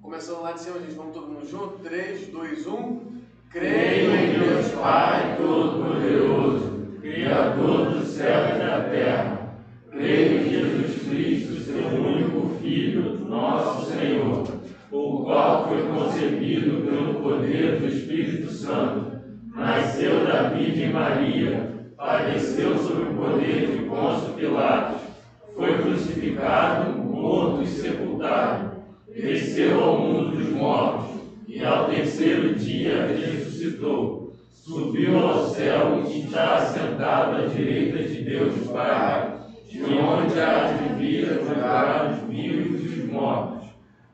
Começando lá de cima, gente, vamos todo mundo junto? 3, 2, 1. Creio em Deus Pai Todo-Poderoso, Criador do céu e da terra. Creio em Jesus Cristo, seu único Filho, nosso Senhor, o qual foi concebido pelo poder do Espírito Santo, nasceu da Virgem Maria, padeceu sob o poder de Pôncio Pilatos, foi crucificado, morto e sepultado, desceu ao mundo dos mortos, e ao terceiro dia ressuscitou, subiu ao céu e está assentado à direita de Deus Pai, de onde há de vir julgar os vivos e os mortos.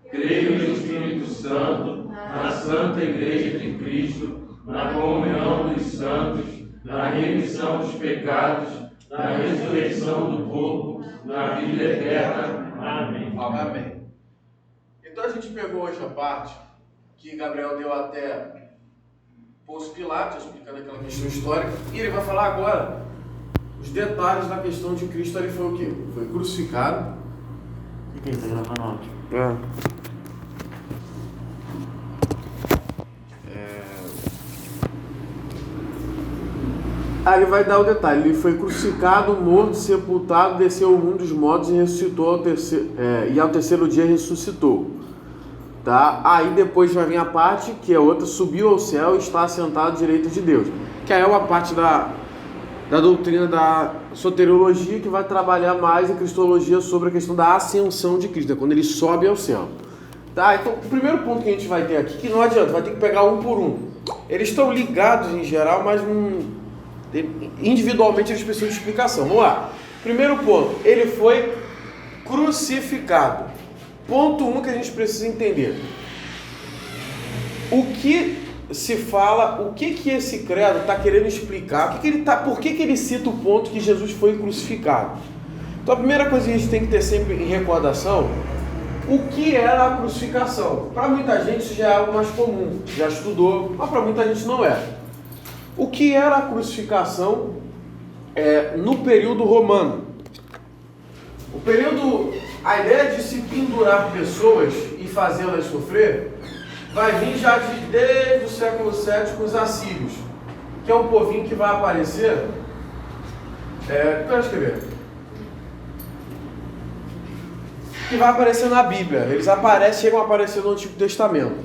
Creio no Espírito Santo, na Santa Igreja de Cristo, na comunhão dos santos, na remissão dos pecados, na ressurreição do corpo, na vida eterna. Amém. Amém. Então a gente pegou hoje a parte que Gabriel deu até Pôncio Pilatos, explicando aquela questão histórica, e ele vai falar agora os detalhes da questão de Cristo. Ele foi o quê? Foi crucificado. E quem está gravando áudio? Ele vai dar o detalhe. Ele foi crucificado, morto, sepultado, desceu ao mundo dos mortos e ressuscitou ao terceiro dia ressuscitou. Tá? Aí depois vai vir a parte que é outra, subiu ao céu e está assentado à direita de Deus. Que aí é uma parte da doutrina da soteriologia que vai trabalhar mais em cristologia sobre a questão da ascensão de Cristo, quando ele sobe ao céu. Tá? Então o primeiro ponto que a gente vai ter aqui, que não adianta, vai ter que pegar um por um. Eles estão ligados em geral, mas individualmente eles precisam de explicação. Vamos lá. Primeiro ponto, ele foi crucificado. Ponto 1 que a gente precisa entender. O que se fala, o que esse credo está querendo explicar, por que ele cita o ponto que Jesus foi crucificado. Então a primeira coisa que a gente tem que ter sempre em recordação, o que era a crucificação. Para muita gente isso já é algo mais comum, já estudou, mas para muita gente não é. O que era a crucificação no período romano? A ideia de se pendurar pessoas e fazê-las sofrer vai vir já desde o século VII com os assírios, que é um povinho que vai aparecer. Quero escrever. Que vai aparecer na Bíblia. Eles chegam a aparecer no Antigo Testamento.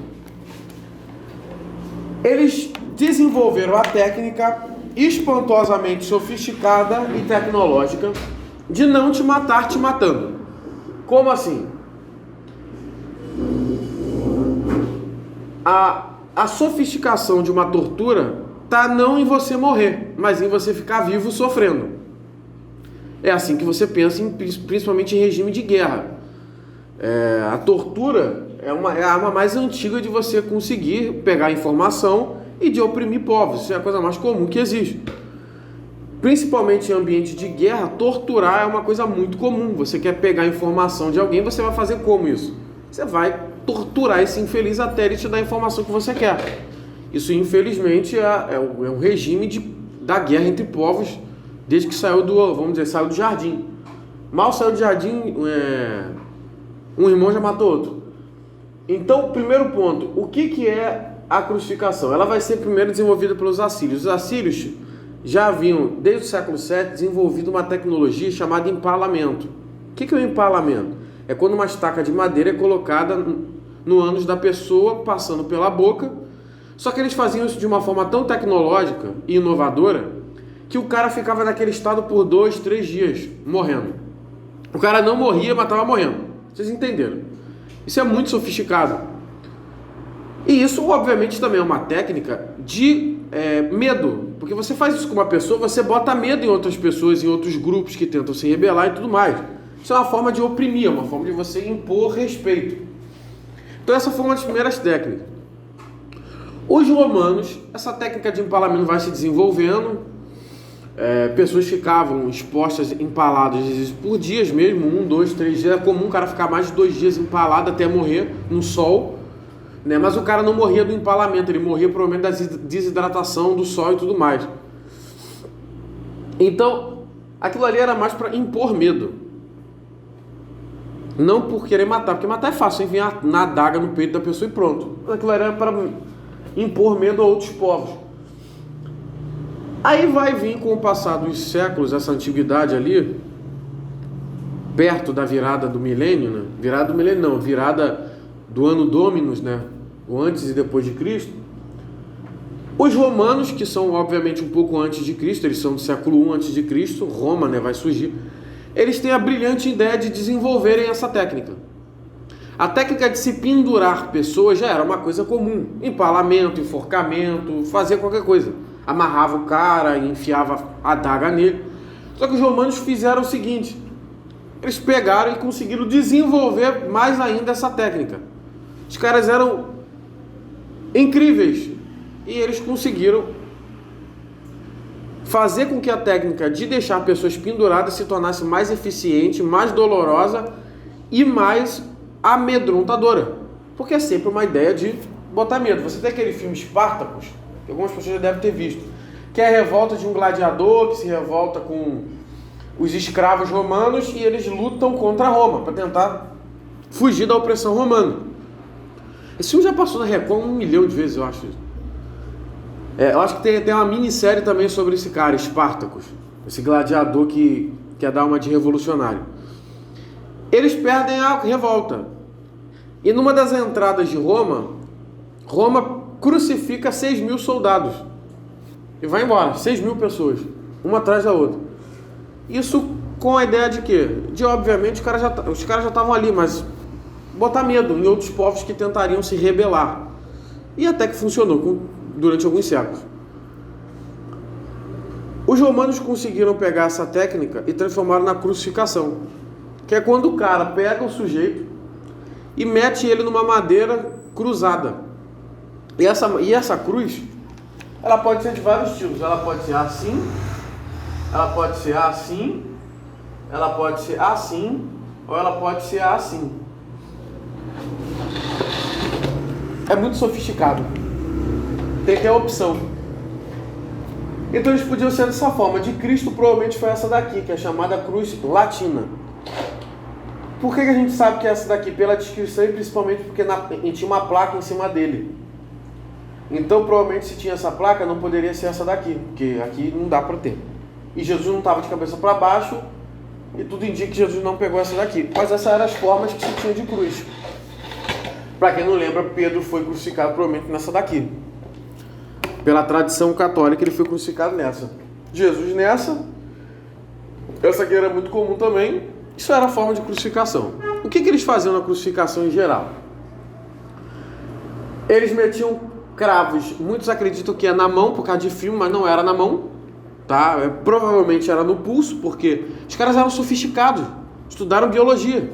Eles desenvolveram a técnica espantosamente sofisticada e tecnológica de não te matar te matando. Como assim? A sofisticação de uma tortura está não em você morrer, mas em você ficar vivo sofrendo. É assim que você pensa, principalmente em regime de guerra. A tortura é a arma mais antiga de você conseguir pegar informação e de oprimir povos. Isso é a coisa mais comum que existe. Principalmente em ambiente de guerra, torturar é uma coisa muito comum. Você quer pegar a informação de alguém, você vai fazer como isso? Você vai torturar esse infeliz até ele te dar a informação que você quer. Isso, infelizmente, é um regime da guerra entre povos desde que saiu do jardim. Mal saiu do jardim, um irmão já matou outro. Então, primeiro ponto, o que é a crucificação? Ela vai ser primeiro desenvolvida pelos assírios. Os assírios já haviam, desde o século VII, desenvolvido uma tecnologia chamada empalamento. O que é o empalamento? É quando uma estaca de madeira é colocada no ânus da pessoa, passando pela boca. Só que eles faziam isso de uma forma tão tecnológica e inovadora que o cara ficava naquele estado por 2, 3 dias, morrendo. O cara não morria, mas estava morrendo. Vocês entenderam? Isso é muito sofisticado. E isso, obviamente, também é uma técnica de medo. Porque você faz isso com uma pessoa, você bota medo em outras pessoas, em outros grupos que tentam se rebelar e tudo mais. Isso é uma forma de oprimir, uma forma de você impor respeito. Então essa foi uma das primeiras técnicas. Os romanos, essa técnica de empalamento vai se desenvolvendo. Pessoas ficavam expostas, empaladas, às vezes por dias mesmo, 1, 2, 3 dias. É comum o cara ficar mais de 2 dias empalado até morrer no sol. Né? Mas o cara não morria do empalamento, ele morria provavelmente da desidratação do sol e tudo mais. Então, aquilo ali era mais para impor medo. Não por querer matar, porque matar é fácil, enviar na adaga no peito da pessoa e pronto. Aquilo era para impor medo a outros povos. Aí vai vir com o passar dos séculos, essa antiguidade ali, perto da virada do milênio, né? Virada do milênio não, virada do ano Dominus, né? O antes e depois de Cristo. Os romanos, que são obviamente um pouco antes de Cristo, eles são do século I antes de Cristo, Roma, né, vai surgir. Eles têm a brilhante ideia de desenvolverem essa técnica. A técnica de se pendurar pessoas já era uma coisa comum. Empalamento, enforcamento, fazia qualquer coisa. Amarrava o cara, enfiava a adaga nele. Só que os romanos fizeram o seguinte: eles pegaram e conseguiram desenvolver mais ainda essa técnica. Os caras eram incríveis e eles conseguiram fazer com que a técnica de deixar pessoas penduradas se tornasse mais eficiente, mais dolorosa e mais amedrontadora. Porque é sempre uma ideia de botar medo. Você tem aquele filme Espartacus, que algumas pessoas já devem ter visto, que é a revolta de um gladiador que se revolta com os escravos romanos e eles lutam contra Roma para tentar fugir da opressão romana. Esse filme já passou na Record 1 milhão de vezes, eu acho. Eu acho que tem uma minissérie também sobre esse cara, Espartacus, esse gladiador que quer dar uma de revolucionário. Eles perdem a revolta. E numa das entradas de Roma, Roma crucifica 6.000 soldados. E vai embora, 6.000 pessoas, uma atrás da outra. Isso com a ideia de quê? De, obviamente, os caras já estavam ali, mas botar medo em outros povos que tentariam se rebelar. E até que funcionou durante alguns séculos. Os romanos conseguiram pegar essa técnica e transformaram na crucificação, que é quando o cara pega o sujeito e mete ele numa madeira cruzada. E essa cruz, ela pode ser de vários estilos. Ela pode ser assim, ela pode ser assim, ela pode ser assim, ou ela pode ser assim. É muito sofisticado. Tem que ter a opção. Então eles podiam ser dessa forma. De Cristo provavelmente foi essa daqui, que é chamada cruz latina. Por que a gente sabe que é essa daqui? Pela descrição e principalmente porque tinha uma placa em cima dele. Então provavelmente se tinha essa placa não poderia ser essa daqui, porque aqui não dá para ter. E Jesus não estava de cabeça para baixo e tudo indica que Jesus não pegou essa daqui. Mas essas eram as formas que se tinha de cruz. Para quem não lembra, Pedro foi crucificado provavelmente nessa daqui. Pela tradição católica ele foi crucificado nessa. Jesus nessa. Essa aqui era muito comum também. Isso era a forma de crucificação. O que eles faziam na crucificação em geral? Eles metiam cravos. Muitos acreditam que é na mão por causa de frio, mas não era na mão, tá? Provavelmente era no pulso, porque os caras eram sofisticados, estudaram biologia.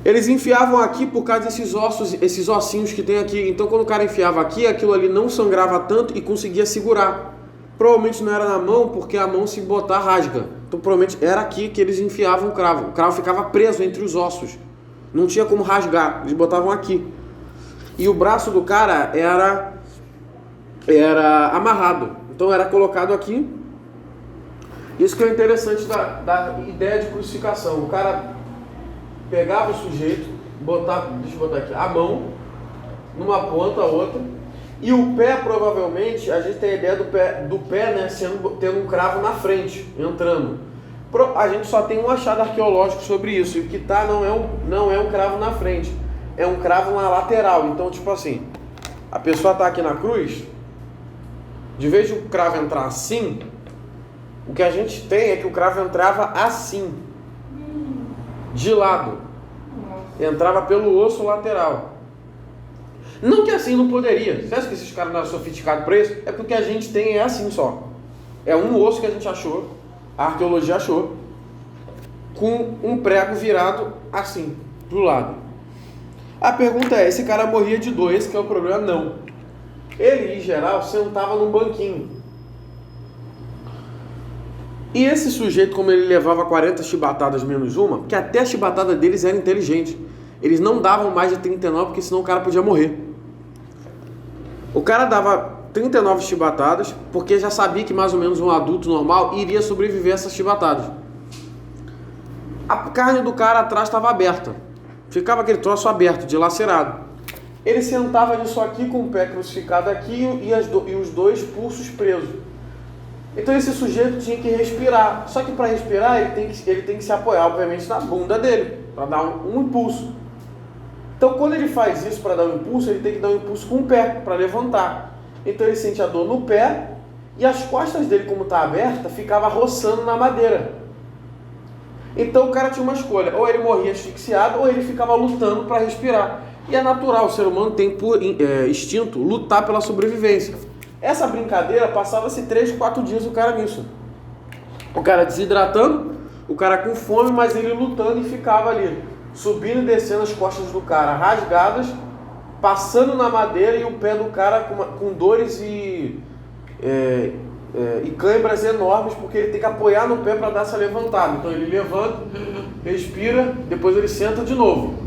Eles enfiavam aqui por causa desses ossos, esses ossinhos que tem aqui. Então quando o cara enfiava aqui, aquilo ali não sangrava tanto e conseguia segurar. Provavelmente não era na mão, porque a mão se botar rasga. Então provavelmente era aqui que eles enfiavam o cravo. O cravo ficava preso entre os ossos. Não tinha como rasgar, eles botavam aqui. E o braço do cara era amarrado. Então era colocado aqui. Isso que é interessante da ideia de crucificação. O cara pegava o sujeito, deixa eu botar aqui, a mão numa ponta, a outra, e o pé provavelmente, a gente tem a ideia do pé né, tendo um cravo na frente, entrando. A gente só tem um achado arqueológico sobre isso, e o que tá não é um cravo na frente, é um cravo na lateral. Então tipo assim, a pessoa tá aqui na cruz, de vez de o cravo entrar assim, o que a gente tem é que o cravo entrava assim, de lado, entrava pelo osso lateral. Não que assim não poderia. Você acha que esses caras não eram sofisticados para isso? É porque a gente tem assim só. É um osso que a gente achou, a arqueologia achou, com um prego virado assim, pro lado. A pergunta é, esse cara morria de dor, esse que é o problema? Não. Ele, em geral, sentava num banquinho. E esse sujeito, como ele levava 40 chibatadas menos uma, porque até a chibatada deles era inteligente. Eles não davam mais de 39, porque senão o cara podia morrer. O cara dava 39 chibatadas, porque já sabia que mais ou menos um adulto normal iria sobreviver a essas chibatadas. A carne do cara atrás estava aberta. Ficava aquele troço aberto, dilacerado. Ele sentava nisso aqui com o pé crucificado aqui e os dois pulsos presos. Então esse sujeito tinha que respirar. Só que para respirar ele tem que se apoiar, obviamente, na bunda dele, para dar um impulso. Então quando ele faz isso para dar um impulso, ele tem que dar um impulso com o pé, para levantar. Então ele sente a dor no pé e as costas dele, como está aberta, ficava roçando na madeira. Então o cara tinha uma escolha, ou ele morria asfixiado ou ele ficava lutando para respirar. E é natural, o ser humano tem por instinto lutar pela sobrevivência. Essa brincadeira passava-se 3, 4 dias o cara nisso. O cara desidratando, o cara com fome, mas ele lutando e ficava ali, subindo e descendo as costas do cara rasgadas, passando na madeira e o pé do cara com dores e câimbras enormes, porque ele tem que apoiar no pé para dar essa levantada. Então ele levanta, respira, depois ele senta de novo.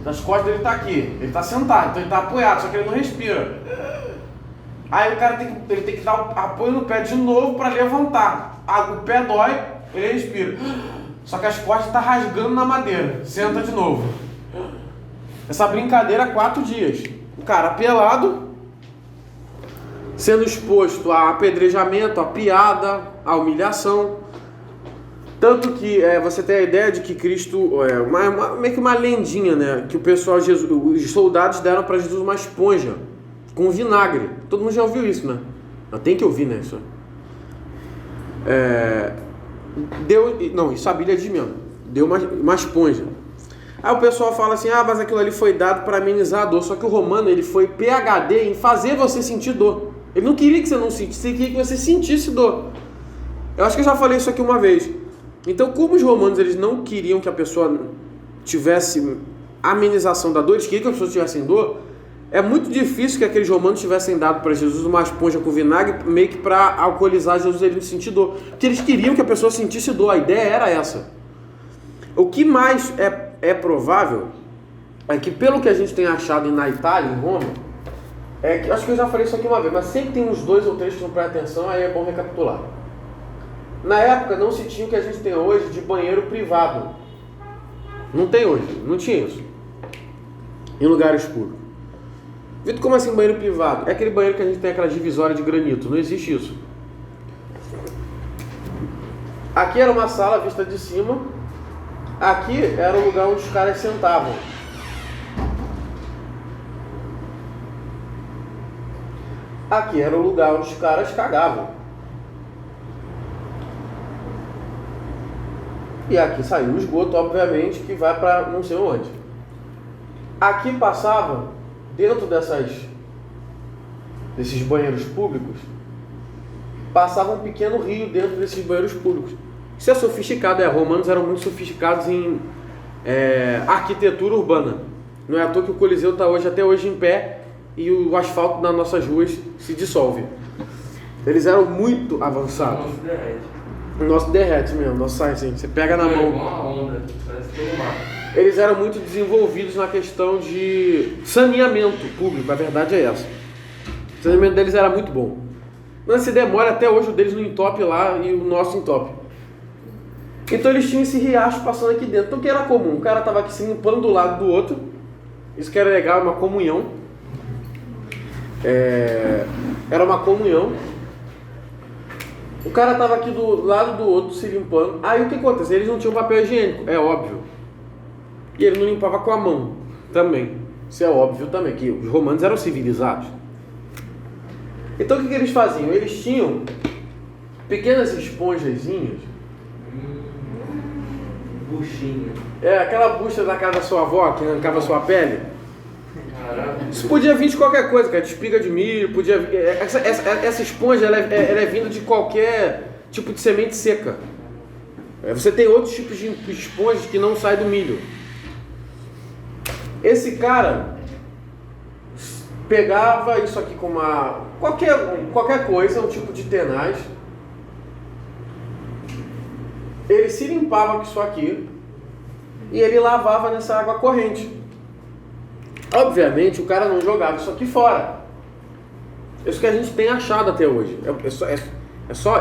As costas dele tá aqui, ele tá sentado, então ele tá apoiado, só que ele não respira. Aí o cara tem que dar apoio no pé de novo para levantar. O pé dói, ele respira. Só que as costas tá rasgando na madeira, senta de novo. Essa brincadeira 4 dias. O cara pelado, sendo exposto a apedrejamento, a piada, a humilhação. Tanto que você tem a ideia de que Cristo, meio que uma lendinha, né? Que o pessoal, os soldados deram para Jesus uma esponja com vinagre. Todo mundo já ouviu isso, né? Tem que ouvir, né? Isso a Bíblia diz mesmo. Deu uma esponja. Aí o pessoal fala assim, mas aquilo ali foi dado para amenizar a dor. Só que o romano, ele foi PhD em fazer você sentir dor. Ele não queria que você não sentisse, ele queria que você sentisse dor. Eu acho que eu já falei isso aqui uma vez. Então, como os romanos eles não queriam que a pessoa tivesse amenização da dor, eles queriam que a pessoa tivesse dor, é muito difícil que aqueles romanos tivessem dado para Jesus uma esponja com vinagre, meio que para alcoolizar Jesus ele não sentir dor. Porque eles queriam que a pessoa sentisse dor, a ideia era essa. O que mais é provável é que, pelo que a gente tem achado na Itália, em Roma, acho que eu já falei isso aqui uma vez, mas sempre tem uns 2 ou 3 que não prestam atenção, aí é bom recapitular. Na época não se tinha o que a gente tem hoje de banheiro privado. Não tem hoje, não tinha isso. Em lugares públicos. Vitor, como assim banheiro privado? É aquele banheiro que a gente tem aquela divisória de granito, não existe isso. Aqui era uma sala vista de cima. Aqui era o lugar onde os caras sentavam. Aqui era o lugar onde os caras cagavam. E aqui saiu o esgoto, obviamente, que vai para não sei onde. Aqui passava, dentro desses banheiros públicos, passava um pequeno rio dentro desses banheiros públicos. Isso é sofisticado, romanos eram muito sofisticados em arquitetura urbana. Não é à toa que o Coliseu está até hoje em pé e o asfalto nas nossas ruas se dissolve. Eles eram muito avançados. O nosso derrete mesmo, nosso sai assim, você pega na mão. Uma onda, parece que mar. Eles eram muito desenvolvidos na questão de saneamento público, a verdade é essa. O saneamento deles era muito bom. Mas se demora, até hoje o deles não entope lá e o nosso entope. Então eles tinham esse riacho passando aqui dentro. Então o que era comum? O cara estava aqui se limpando do lado do outro. Isso que era legal, uma comunhão. Era uma comunhão. O cara estava aqui do lado do outro se limpando. Aí o que acontece? Eles não tinham papel higiênico, é óbvio. E ele não limpava com a mão também. Isso é óbvio também, que os romanos eram civilizados. Então o que eles faziam? Eles tinham pequenas esponjazinhas. Buchinha. Aquela bucha da casa da sua avó que arrancava a sua pele. Caraca. Isso podia vir de qualquer coisa, cara, de espiga de milho, podia. Essa esponja ela é vinda de qualquer tipo de semente seca. Você tem outros tipos de esponjas que não saem do milho. Esse cara pegava isso aqui com qualquer coisa, um tipo de tenaz. Ele se limpava com isso aqui e ele lavava nessa água corrente. Obviamente o cara não jogava isso aqui fora. Isso que a gente tem achado até hoje.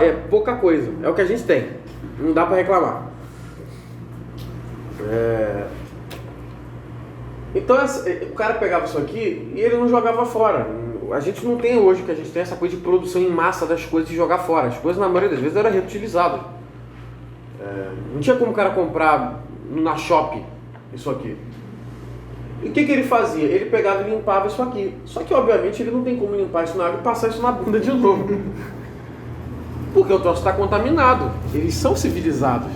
É pouca coisa. É o que a gente tem. Não dá para reclamar. Então o cara pegava isso aqui e ele não jogava fora. A gente não tem hoje, que a gente tem essa coisa de produção em massa das coisas e jogar fora. As coisas na maioria das vezes eram reutilizadas. Não tinha como o cara comprar na Shop isso aqui. E o que ele fazia? Ele pegava e limpava isso aqui. Só que obviamente ele não tem como limpar isso na água e passar isso na bunda de novo. Porque o troço está contaminado. Eles são civilizados.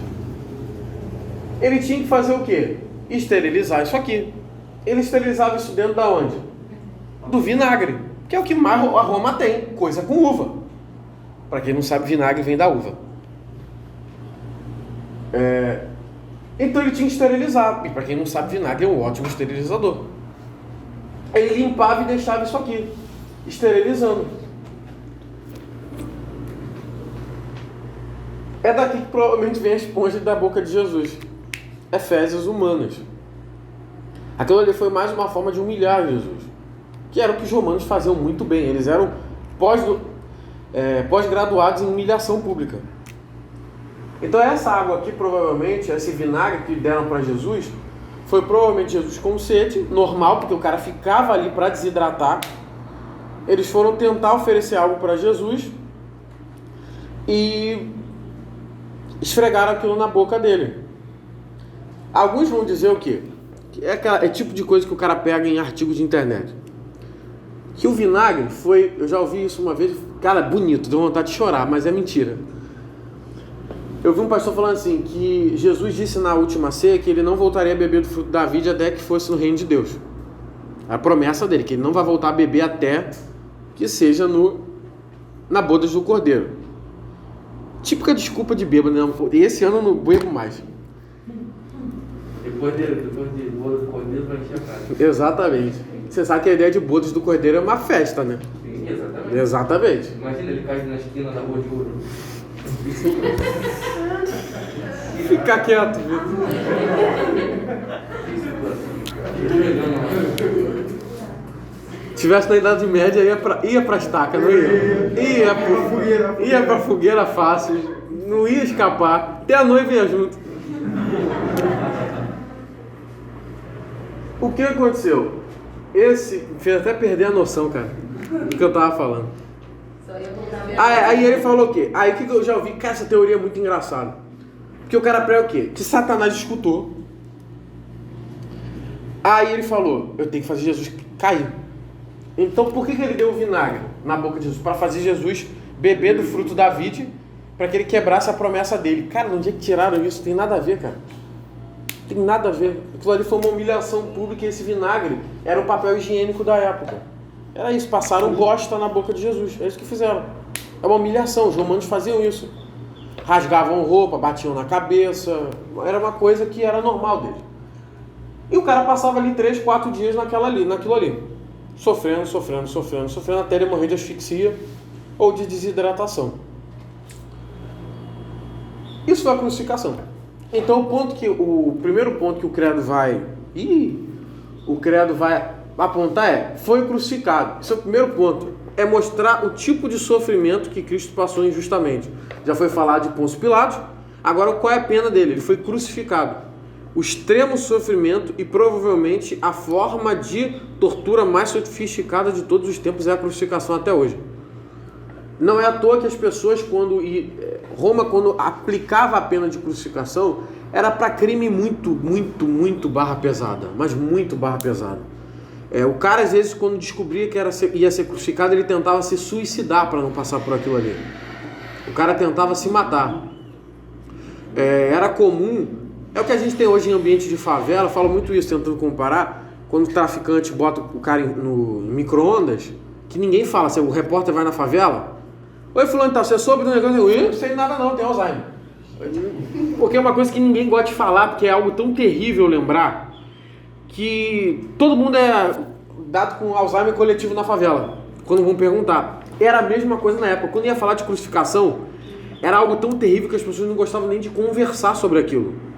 Ele tinha que fazer o quê? Esterilizar isso aqui. Ele esterilizava isso dentro da onde? Do vinagre, que é o que mais a Roma tem, coisa com uva. Para quem não sabe, vinagre vem da uva. Então ele tinha que esterilizar. E para quem não sabe, vinagre é um ótimo esterilizador. Ele limpava e deixava isso aqui, esterilizando. É daqui que provavelmente vem a esponja da boca de Jesus. Fezes humanas. Aquilo ali foi mais uma forma de humilhar Jesus, que era o que os romanos faziam muito bem. Eles eram pós-graduados em humilhação pública. Então essa água aqui, provavelmente, esse vinagre que deram para Jesus, foi provavelmente Jesus com sede, normal, porque o cara ficava ali para desidratar. Eles foram tentar oferecer algo para Jesus e esfregaram aquilo na boca dele. Alguns vão dizer o quê? É tipo de coisa que o cara pega em artigos de internet. Que o vinagre foi... Eu já ouvi isso uma vez. Cara, bonito, deu vontade de chorar, mas é mentira. Eu vi um pastor falando assim, que Jesus disse na última ceia que ele não voltaria a beber do fruto da vide até que fosse no reino de Deus. A promessa dele, que ele não vai voltar a beber até que seja na bodas do Cordeiro. Típica desculpa de bêbado, né? Esse ano eu não bebo mais. Depois de bodas do Cordeiro vai encher a casa. Exatamente. Você sabe que a ideia de bodas do Cordeiro é uma festa, né? Sim, exatamente. Exatamente. Imagina ele cair na esquina da rua de ouro. Fica quieto, viu? Tivesse na Idade Média, ia pra estaca, não ia? Ia pra fogueira fácil, não ia escapar, até a noiva ia junto. O que aconteceu? Esse fez até perder a noção, cara, do que eu tava falando. Aí ele falou o quê? Aí o que eu já ouvi? Cara, essa teoria é muito engraçada. Porque o cara prega o quê? Que Satanás escutou. Aí ele falou, eu tenho que fazer Jesus cair. Então por que ele deu o vinagre na boca de Jesus? Para fazer Jesus beber do fruto da vide, para que ele quebrasse a promessa dele. Cara, onde é que tiraram isso? Tem nada a ver, cara. Tem nada a ver. Aquilo ali foi uma humilhação pública e esse vinagre era o papel higiênico da época. Era isso, passaram bosta na boca de Jesus. É isso que fizeram. É uma humilhação, os romanos faziam isso. Rasgavam roupa, batiam na cabeça. Era uma coisa que era normal deles. E o cara passava ali 3, 4 dias naquilo ali. Sofrendo, até ele morrer de asfixia ou de desidratação. Isso foi a crucificação. Então o primeiro ponto que o credo vai apontar foi crucificado. Esse é o primeiro ponto. É mostrar o tipo de sofrimento que Cristo passou injustamente. Já foi falado de Pôncio Pilatos. Agora, qual é a pena dele? Ele foi crucificado. O extremo sofrimento e provavelmente a forma de tortura mais sofisticada de todos os tempos é a crucificação até hoje. Não é à toa que as pessoas, Roma, quando aplicava a pena de crucificação, era para crime muito barra pesada. Mas muito barra pesada. O cara, às vezes, quando descobria que ia ser crucificado, ele tentava se suicidar para não passar por aquilo ali. O cara tentava se matar. Era comum... É o que a gente tem hoje em ambiente de favela, falo muito isso, tentando comparar, quando o traficante bota o cara no micro-ondas, que ninguém fala, o repórter vai na favela, oi fulano, você soube do negócio? Eu não sei nada não, tem Alzheimer. Porque é uma coisa que ninguém gosta de falar, porque é algo tão terrível lembrar, que todo mundo é dado com Alzheimer coletivo na favela, quando vão perguntar. Era a mesma coisa na época, quando ia falar de crucificação, era algo tão terrível que as pessoas não gostavam nem de conversar sobre aquilo.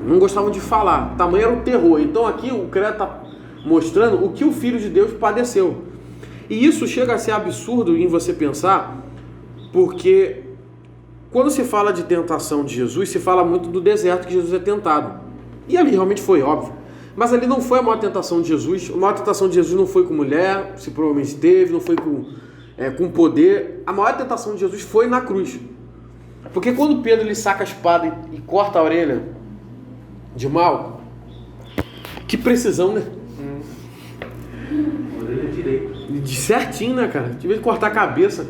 Não gostavam de falar, tamanho era o terror. Então aqui o credo está mostrando o que o Filho de Deus padeceu. E isso chega a ser absurdo em você pensar, porque quando se fala de tentação de Jesus, se fala muito do deserto que Jesus é tentado. E ali realmente foi, óbvio. Mas ali não foi a maior tentação de Jesus. A maior tentação de Jesus não foi com mulher, se provavelmente teve, não foi com poder. A maior tentação de Jesus foi na cruz. Porque quando Pedro ele saca a espada e corta a orelha de Malco, que precisão, né? Orelha direita. De certinho, né, cara? De vez de cortar a cabeça.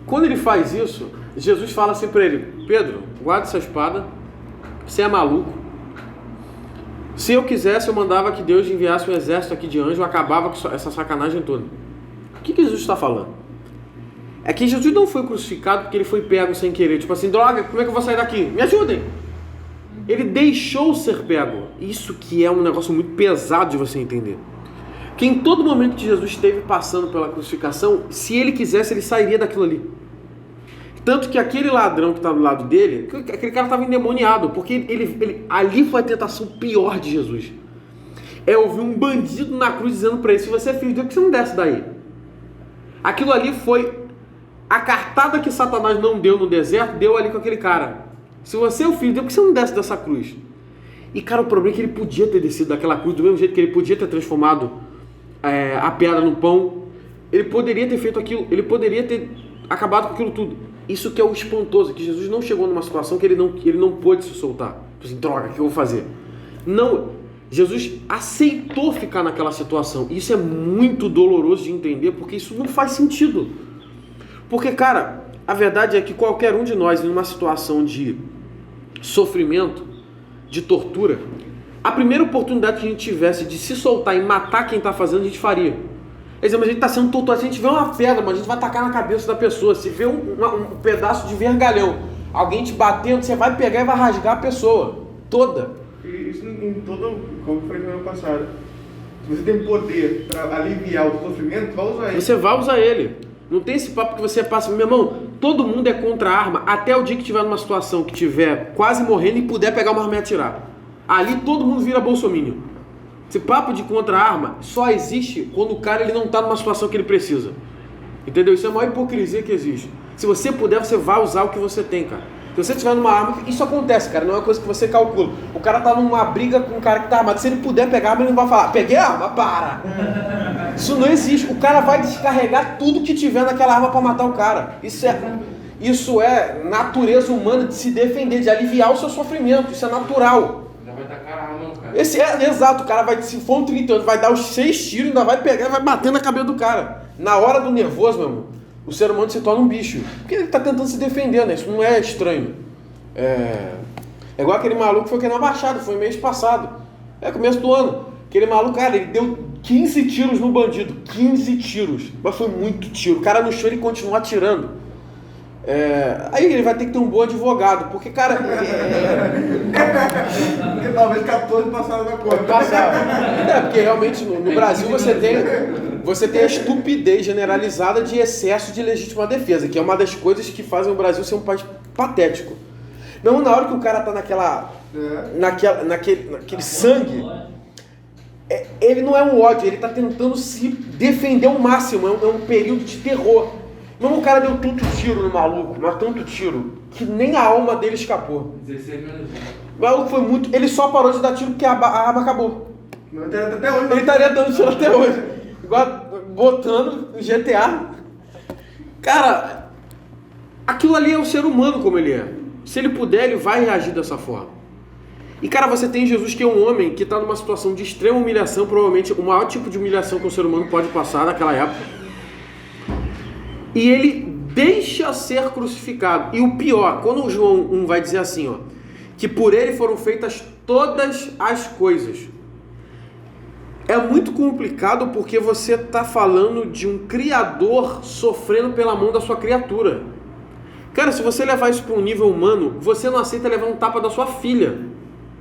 Quando ele faz isso, Jesus fala assim pra ele: Pedro, guarda essa espada, você é maluco. Se eu quisesse, eu mandava que Deus enviasse um exército aqui de anjos, eu acabava com essa sacanagem toda. O que Jesus está falando? É que Jesus não foi crucificado porque ele foi pego sem querer. Tipo assim, droga, como é que eu vou sair daqui? Me ajudem! Ele deixou ser pego. Isso que é um negócio muito pesado de você entender. Que em todo momento que Jesus esteve passando pela crucificação, se ele quisesse, ele sairia daquilo ali. Tanto que aquele ladrão que estava do lado dele, aquele cara estava endemoniado, porque ali foi a tentação pior de Jesus. É ouvir um bandido na cruz dizendo para ele: se você é filho de Deus, por que você não desce daí? Aquilo ali foi a cartada que Satanás não deu no deserto, deu ali com aquele cara. Se você é o filho de Deus, por que você não desce dessa cruz? E cara, o problema é que ele podia ter descido daquela cruz do mesmo jeito que ele podia ter transformado a pedra no pão. Ele poderia ter feito aquilo, ele poderia ter acabado com aquilo tudo. Isso que é o espantoso, que Jesus não chegou numa situação que ele não pôde se soltar. Assim, droga, o que eu vou fazer? Não, Jesus aceitou ficar naquela situação. Isso é muito doloroso de entender, porque isso não faz sentido. Porque, cara, a verdade é que qualquer um de nós, em uma situação de sofrimento, de tortura, a primeira oportunidade que a gente tivesse de se soltar e matar quem está fazendo, a gente faria. Quer dizer, mas a gente está sendo torturado. Se a gente vê uma pedra, mas a gente vai tacar na cabeça da pessoa. Se vê um pedaço de vergalhão, alguém te batendo, você vai pegar e vai rasgar a pessoa toda. Isso em todo, como foi no ano passado. Se você tem poder para aliviar o sofrimento, vai usar ele. Você vai usar ele. Não tem esse papo que você passa, meu irmão, todo mundo é contra a arma, até o dia que tiver numa situação que tiver quase morrendo e puder pegar uma arma e atirar. Ali todo mundo vira bolsominion. Esse papo de contra a arma só existe quando o cara ele não está numa situação que ele precisa. Entendeu? Isso é a maior hipocrisia que existe. Se você puder, você vai usar o que você tem, cara. Se você tiver numa arma, isso acontece, cara, não é uma coisa que você calcula. O cara tá numa briga com um cara que tá armado, se ele puder pegar a arma, ele não vai falar: peguei a arma, para! Isso não existe. O cara vai descarregar tudo que tiver naquela arma para matar o cara. Isso é natureza humana de se defender, de aliviar o seu sofrimento. Isso é natural. Já vai tacar a arma no cara. Exato, o cara vai, se for um 38, vai dar os 6 tiros, ainda vai pegar e vai bater na cabeça do cara. Na hora do nervoso, meu irmão, o ser humano se torna um bicho. Porque ele está tentando se defender, né? Isso não é estranho. É igual aquele maluco que foi aqui na Baixada, foi mês passado. Começo do ano. Aquele maluco, cara, ele deu 15 tiros no bandido. 15 tiros. Mas foi muito tiro. O cara no chão, ele continua atirando. Aí ele vai ter que ter um bom advogado. Porque, cara... Porque talvez 14 passaram na conta. Passaram. Porque realmente no Brasil você tem a estupidez generalizada de excesso de legítima defesa, que é uma das coisas que fazem o Brasil ser um país patético. Não, na hora que o cara tá naquele sangue, ele não é um ódio, ele tá tentando se defender ao máximo, é um período de terror. Não, o cara deu tanto tiro no maluco, mas tanto tiro, que nem a alma dele escapou. 16 menos 1. O maluco foi muito... Ele só parou de dar tiro porque a arma acabou. Não, até hoje. Ele estaria dando tiro até hoje. Igual botando no GTA. Cara, aquilo ali é o ser humano como ele é. Se ele puder, ele vai reagir dessa forma. E cara, você tem Jesus, que é um homem que está numa situação de extrema humilhação, provavelmente o maior tipo de humilhação que o ser humano pode passar naquela época. E ele deixa ser crucificado. E o pior, quando o João 1 vai dizer assim, ó, que por ele foram feitas todas as coisas. É muito complicado porque você está falando de um criador sofrendo pela mão da sua criatura. Cara, se você levar isso para um nível humano, você não aceita levar um tapa da sua filha.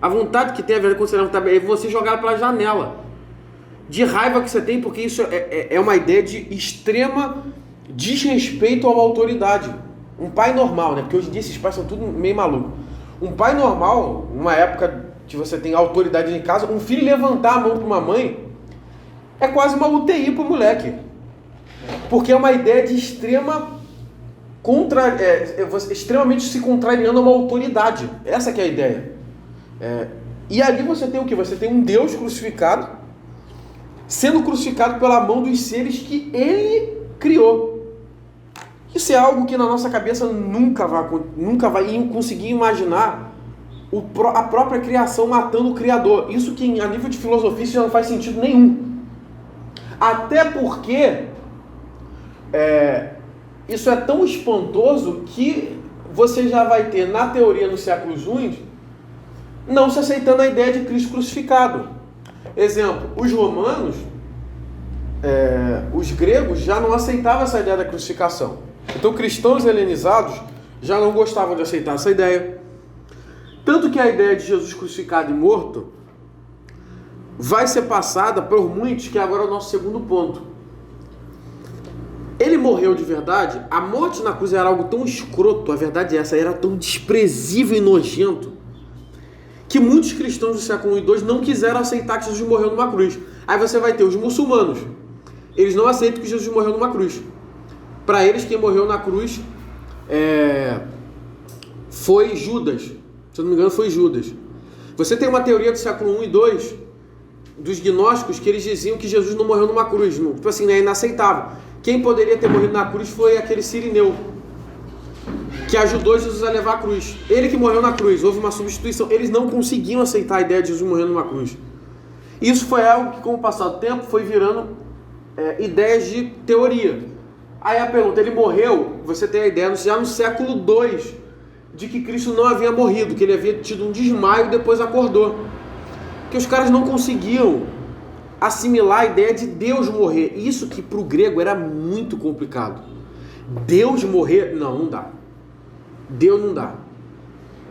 A vontade que tem a ver quando você leva um tapa é você jogar ela pela janela. De raiva que você tem, porque isso é uma ideia de extrema desrespeito a uma autoridade. Um pai normal, né? Porque hoje em dia esses pais são tudo meio maluco. Um pai normal, numa época que você tem autoridade em casa, um filho levantar a mão para uma mãe é quase uma UTI para o moleque. Porque é uma ideia de extrema extremamente se contrariando a uma autoridade. Essa que é a ideia. E ali você tem o quê? Você tem um Deus crucificado, sendo crucificado pela mão dos seres que ele criou. Isso é algo que na nossa cabeça nunca vai conseguir imaginar a própria criação matando o Criador. Isso que a nível de filosofia já não faz sentido nenhum. Até porque isso é tão espantoso que você já vai ter na teoria nos séculos I não se aceitando a ideia de Cristo crucificado. Exemplo, os romanos, os gregos já não aceitavam essa ideia da crucificação. Então cristãos helenizados já não gostavam de aceitar essa ideia. Tanto que a ideia de Jesus crucificado e morto vai ser passada por muitos, que agora é o nosso segundo ponto. Ele morreu de verdade, a morte na cruz era algo tão escroto, a verdade é essa, era tão desprezível e nojento, que muitos cristãos do século I e II não quiseram aceitar que Jesus morreu numa cruz. Aí você vai ter os muçulmanos, eles não aceitam que Jesus morreu numa cruz. Para eles, quem morreu na cruz foi Judas. Se eu não me engano, foi Judas. Você tem uma teoria do século I e II, dos gnósticos, que eles diziam que Jesus não morreu numa cruz. Tipo assim, é inaceitável. Quem poderia ter morrido na cruz foi aquele Cirineu, que ajudou Jesus a levar a cruz. Ele que morreu na cruz, houve uma substituição. Eles não conseguiam aceitar a ideia de Jesus morrendo numa cruz. Isso foi algo que, com o passar do tempo, foi virando ideias de teoria. Aí a pergunta, ele morreu, você tem a ideia, já no século II, de que Cristo não havia morrido, que ele havia tido um desmaio e depois acordou. Que os caras não conseguiam assimilar a ideia de Deus morrer. Isso que para o grego era muito complicado. Deus morrer, não dá. Deus não dá.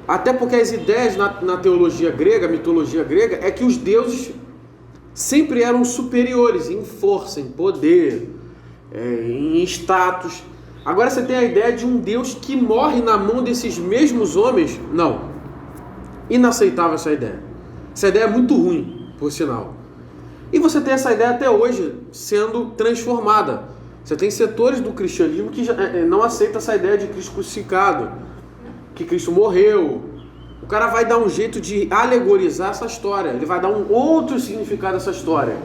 Até porque as ideias na teologia grega, mitologia grega, é que os deuses sempre eram superiores em força, em poder, em status. Agora você tem a ideia de um Deus que morre na mão desses mesmos homens? Não. Inaceitável essa ideia. Essa ideia é muito ruim, por sinal. E você tem essa ideia até hoje sendo transformada. Você tem setores do cristianismo que não aceitam essa ideia de Cristo crucificado, que Cristo morreu. O cara vai dar um jeito de alegorizar essa história. Ele vai dar um outro significado a essa história.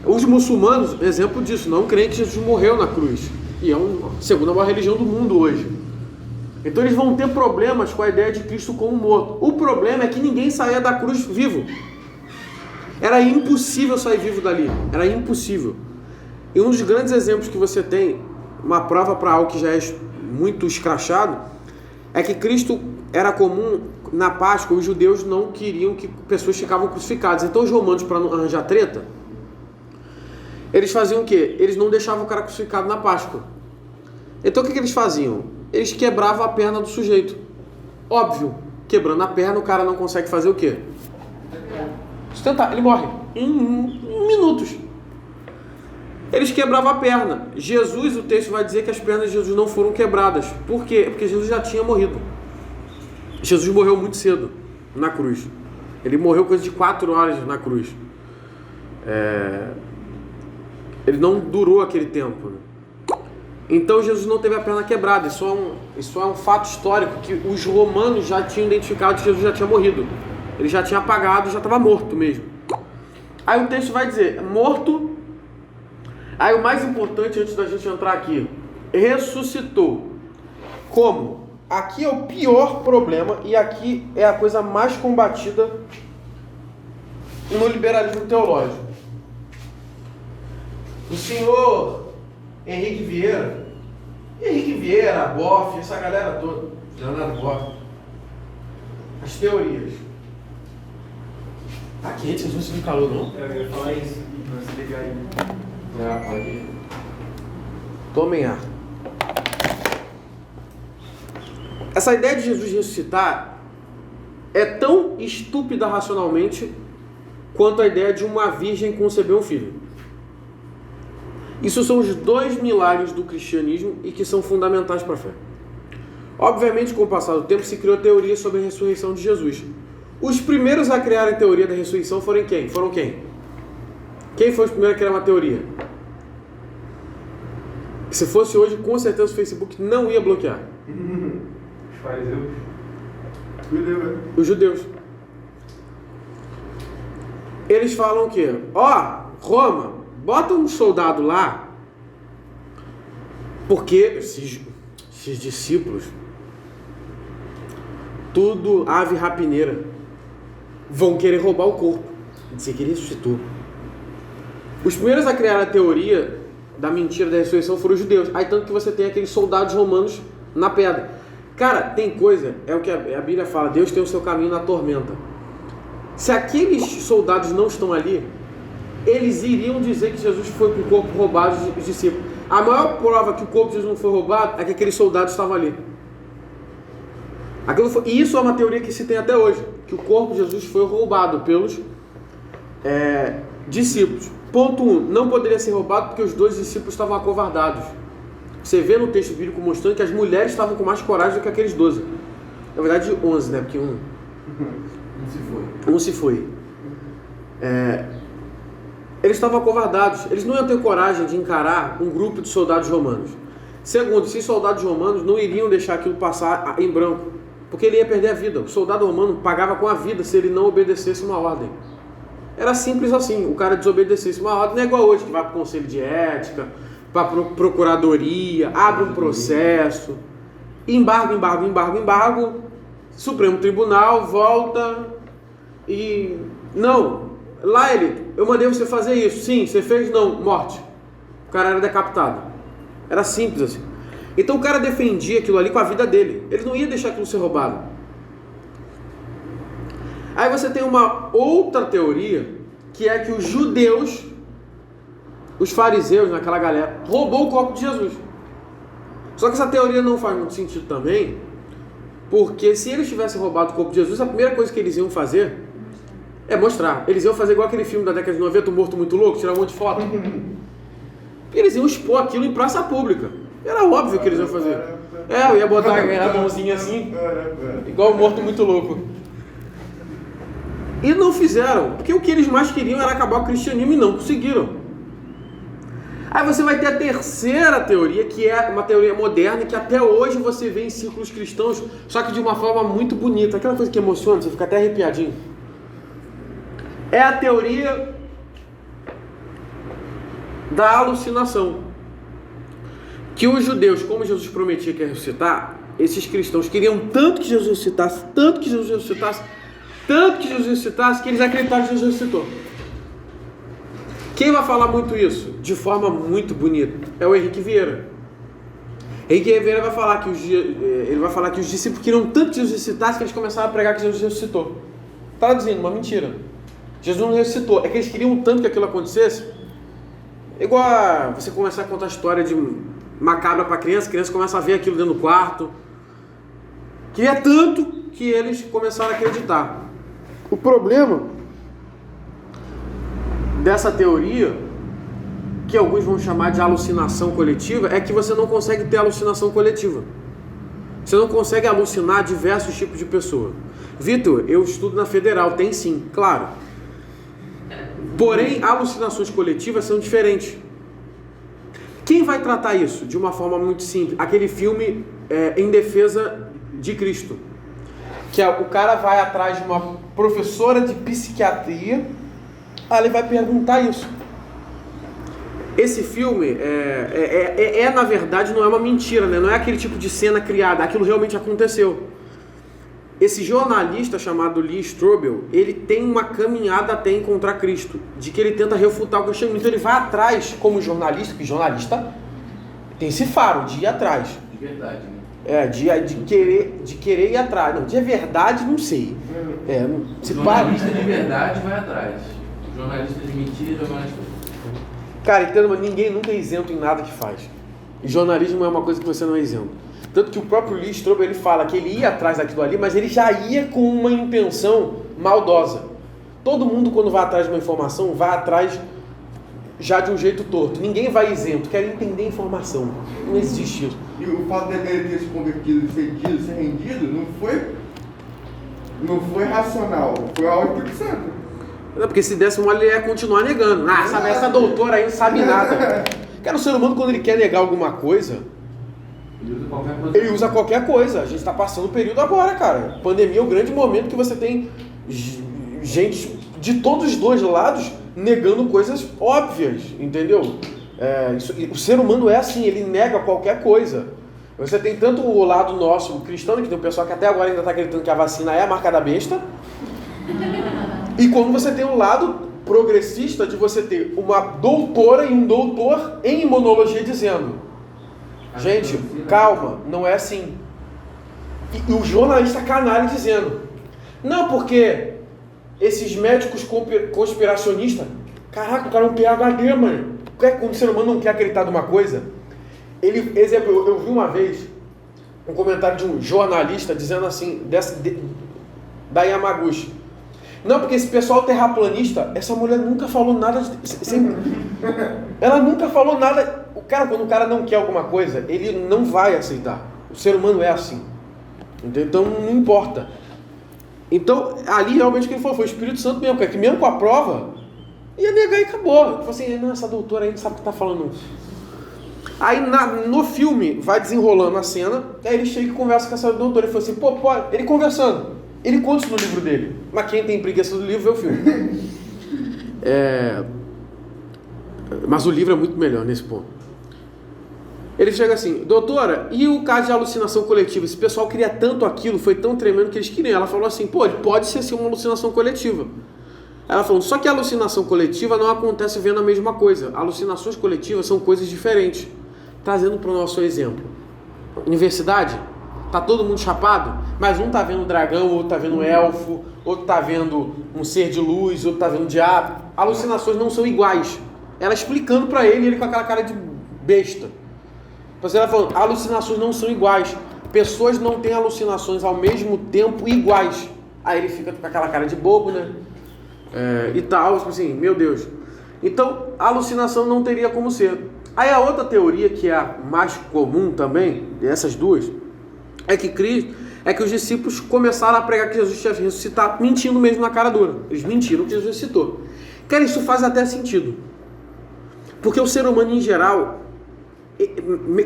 Os muçulmanos, exemplo disso, não creem que Jesus morreu na cruz. E é a segunda maior religião do mundo hoje. Então eles vão ter problemas com a ideia de Cristo como morto. O problema é que ninguém saía da cruz vivo. Era impossível sair vivo dali. Era impossível. E um dos grandes exemplos que você tem, uma prova para algo que já é muito escrachado, é que Cristo era comum na Páscoa, os judeus não queriam que pessoas ficavam crucificadas. Então os romanos, para não arranjar treta, eles faziam o quê? Eles não deixavam o cara crucificado na Páscoa. Então o que eles faziam? Eles quebravam a perna do sujeito. Óbvio, quebrando a perna, o cara não consegue fazer o quê? Sustentar, ele morre em minutos. Eles quebravam a perna. Jesus, o texto vai dizer que as pernas de Jesus não foram quebradas. Por quê? Porque Jesus já tinha morrido. Jesus morreu muito cedo na cruz. Ele morreu coisa de 4 horas na cruz. Ele não durou aquele tempo. Então Jesus não teve a perna quebrada. Isso é um fato histórico, que os romanos já tinham identificado que Jesus já tinha morrido. Ele já tinha apagado, já estava morto mesmo. Aí o texto vai dizer, morto. Aí o mais importante, antes da gente entrar aqui, ressuscitou. Como? Aqui é o pior problema e aqui é a coisa mais combatida no liberalismo teológico. O senhor Henrique Vieira, Boff, essa galera toda, Leonardo Boff, as teorias. Tá quente, vocês não se calor não? Eu ia falar isso, não se ligar aí. Pode ir. Tomem ar. Essa ideia de Jesus ressuscitar é tão estúpida racionalmente quanto a ideia de uma virgem conceber um filho. Isso são os 2 milagres do cristianismo e que são fundamentais para a fé. Obviamente, com o passar do tempo, se criou teoria sobre a ressurreição de Jesus. Os primeiros a criar a teoria da ressurreição foram quem? Quem foi os primeiros a criar uma teoria? Se fosse hoje, com certeza o Facebook não ia bloquear. Os fariseus. Os judeus. Eles falam o quê? Roma, bota um soldado lá, porque esses discípulos, tudo ave rapineira, vão querer roubar o corpo, dizer que ele ressuscitou. Os primeiros a criar a teoria da mentira da ressurreição foram os judeus. Aí tanto que você tem aqueles soldados romanos na pedra. Cara, tem coisa, é o que a Bíblia fala, Deus tem o seu caminho na tormenta. Se aqueles soldados não estão ali, eles iriam dizer que Jesus foi com o corpo roubado dos discípulos. A maior prova que o corpo de Jesus não foi roubado é que aqueles soldados estavam ali. E isso é uma teoria que se tem até hoje, que o corpo de Jesus foi roubado pelos discípulos. Ponto 1, não poderia ser roubado porque os 2 discípulos estavam acovardados. Você vê no texto bíblico mostrando que as mulheres estavam com mais coragem do que aqueles 12. Na verdade 11, né? Porque um se foi. Eles estavam acovardados. Eles não iam ter coragem de encarar um grupo de soldados romanos. Segundo, esses soldados romanos não iriam deixar aquilo passar em branco, porque ele ia perder a vida. O soldado romano pagava com a vida se ele não obedecesse uma ordem. Era simples assim. O cara desobedecesse uma ordem, não é igual hoje, que vai para o conselho de ética, para a procuradoria, abre um processo, embargo, Supremo Tribunal volta e... Não, lá eu mandei você fazer isso. Sim, você fez? Não, morte. O cara era decapitado. Era simples assim. Então o cara defendia aquilo ali com a vida dele. Ele não ia deixar aquilo ser roubado. Aí você tem uma outra teoria, que é que os judeus, os fariseus, naquela galera, roubou o corpo de Jesus. Só que essa teoria não faz muito sentido também, porque se eles tivessem roubado o corpo de Jesus, a primeira coisa que eles iam fazer é mostrar. Eles iam fazer igual aquele filme da década de 90, o Morto Muito Louco, tirar um monte de foto. Eles iam expor aquilo em praça pública. Era óbvio que eles iam fazer. Eu ia botar a mãozinha assim, igual o Morto Muito Louco. E não fizeram, porque o que eles mais queriam era acabar com o cristianismo e não conseguiram. Aí você vai ter a terceira teoria, que é uma teoria moderna, que até hoje você vê em círculos cristãos, só que de uma forma muito bonita. Aquela coisa que emociona, você fica até arrepiadinho. É a teoria da alucinação. Que os judeus, como Jesus prometia que ia ressuscitar, esses cristãos queriam tanto que Jesus ressuscitasse, que eles acreditaram que Jesus ressuscitou. Quem vai falar muito isso? De forma muito bonita. É o Henrique Vieira. Henrique Vieira vai falar que os discípulos queriam tanto que Jesus ressuscitasse que eles começaram a pregar que Jesus ressuscitou. Traduzindo, uma mentira. Jesus não ressuscitou. É que eles queriam tanto que aquilo acontecesse. Igual a você começar a contar a história de macabra para criança começa a ver aquilo dentro do quarto. Queria tanto que eles começaram a acreditar. O problema dessa teoria, que alguns vão chamar de alucinação coletiva, é que você não consegue ter alucinação coletiva. Você não consegue alucinar diversos tipos de pessoa. Vitor, eu estudo na Federal, tem sim, claro. Porém, alucinações coletivas são diferentes. Quem vai tratar isso? De uma forma muito simples. Aquele filme Em Defesa de Cristo. Que o cara vai atrás de uma professora de psiquiatria, aí ele vai perguntar isso. Esse filme na verdade, não é uma mentira, né? Não é aquele tipo de cena criada, aquilo realmente aconteceu. Esse jornalista chamado Lee Strobel, ele tem uma caminhada até encontrar Cristo, de que ele tenta refutar o cristianismo. Então ele vai atrás como jornalista, porque jornalista tem esse faro de ir atrás. De verdade, né? De querer ir atrás. Não, de verdade, não sei. O jornalista de verdade vai atrás. O jornalista de mentira vai atrás. Cara, entenda, ninguém nunca é isento em nada que faz. E jornalismo é uma coisa que você não é isento. Tanto que o próprio Lee Strobel, ele fala que ele ia atrás daquilo ali, mas ele já ia com uma intenção maldosa. Todo mundo, quando vai atrás de uma informação, vai atrás já de um jeito torto. Ninguém vai isento, quer entender a informação. Não existe isso. E o fato dele ter se convertido, ser rendido, não foi racional, foi ao Espírito Santo. Não, porque se desse mole, ele ia continuar negando. Sabe, essa doutora aí não sabe nada. Cara, o ser humano, quando ele quer negar alguma coisa, ele usa qualquer coisa. A gente está passando o período agora, cara. Pandemia é o grande momento que você tem gente de todos os dois lados negando coisas óbvias, entendeu? O ser humano é assim, ele nega qualquer coisa. Você tem tanto o lado nosso, o cristão, que tem um pessoal que até agora ainda está acreditando que a vacina é a marca da besta, e quando você tem um lado progressista de você ter uma doutora e um doutor em imunologia dizendo: gente, calma, não é assim. E o jornalista canalha dizendo: não, porque esses médicos conspiracionistas, caraca, o cara é um PhD, mano. Quando o ser humano não quer acreditar numa coisa, exemplo, eu vi uma vez um comentário de um jornalista dizendo assim, da Yamaguchi: não, porque esse pessoal terraplanista, essa mulher nunca falou nada ela nunca falou nada. Quando o cara não quer alguma coisa, ele não vai aceitar. O ser humano é assim. Entendeu? Então não importa. Então, ali realmente o que ele falou foi o Espírito Santo mesmo, que mesmo com a prova, ia negar e acabou. Tipo assim, não, essa doutora aí não sabe o que tá falando. Aí no filme vai desenrolando a cena, aí ele chega e conversa com essa doutora. Ele falou assim, pô, ele conversando. Ele conta isso no livro dele. Mas quem tem preguiça do livro vê o filme. Mas o livro é muito melhor nesse ponto. Ele chega assim: doutora, e o caso de alucinação coletiva? Esse pessoal queria tanto aquilo, foi tão tremendo que eles queriam. Ela falou assim: pô, ele pode ser assim uma alucinação coletiva. Ela falou: só que a alucinação coletiva não acontece vendo a mesma coisa. Alucinações coletivas são coisas diferentes. Trazendo para o nosso exemplo: universidade, tá todo mundo chapado, mas um tá vendo dragão, outro tá vendo elfo, outro tá vendo um ser de luz, outro tá vendo diabo. Alucinações não são iguais. Ela explicando para ele com aquela cara de besta. Então ela falando: alucinações não são iguais. Pessoas não têm alucinações ao mesmo tempo iguais. Aí ele fica com aquela cara de bobo, né? E tal, tipo assim, meu Deus. Então, a alucinação não teria como ser. Aí a outra teoria, que é a mais comum também, dessas duas, é que os discípulos começaram a pregar que Jesus tinha ressuscitado, mentindo mesmo na cara dura. Eles mentiram que Jesus ressuscitou. Cara, isso faz até sentido. Porque o ser humano, em geral,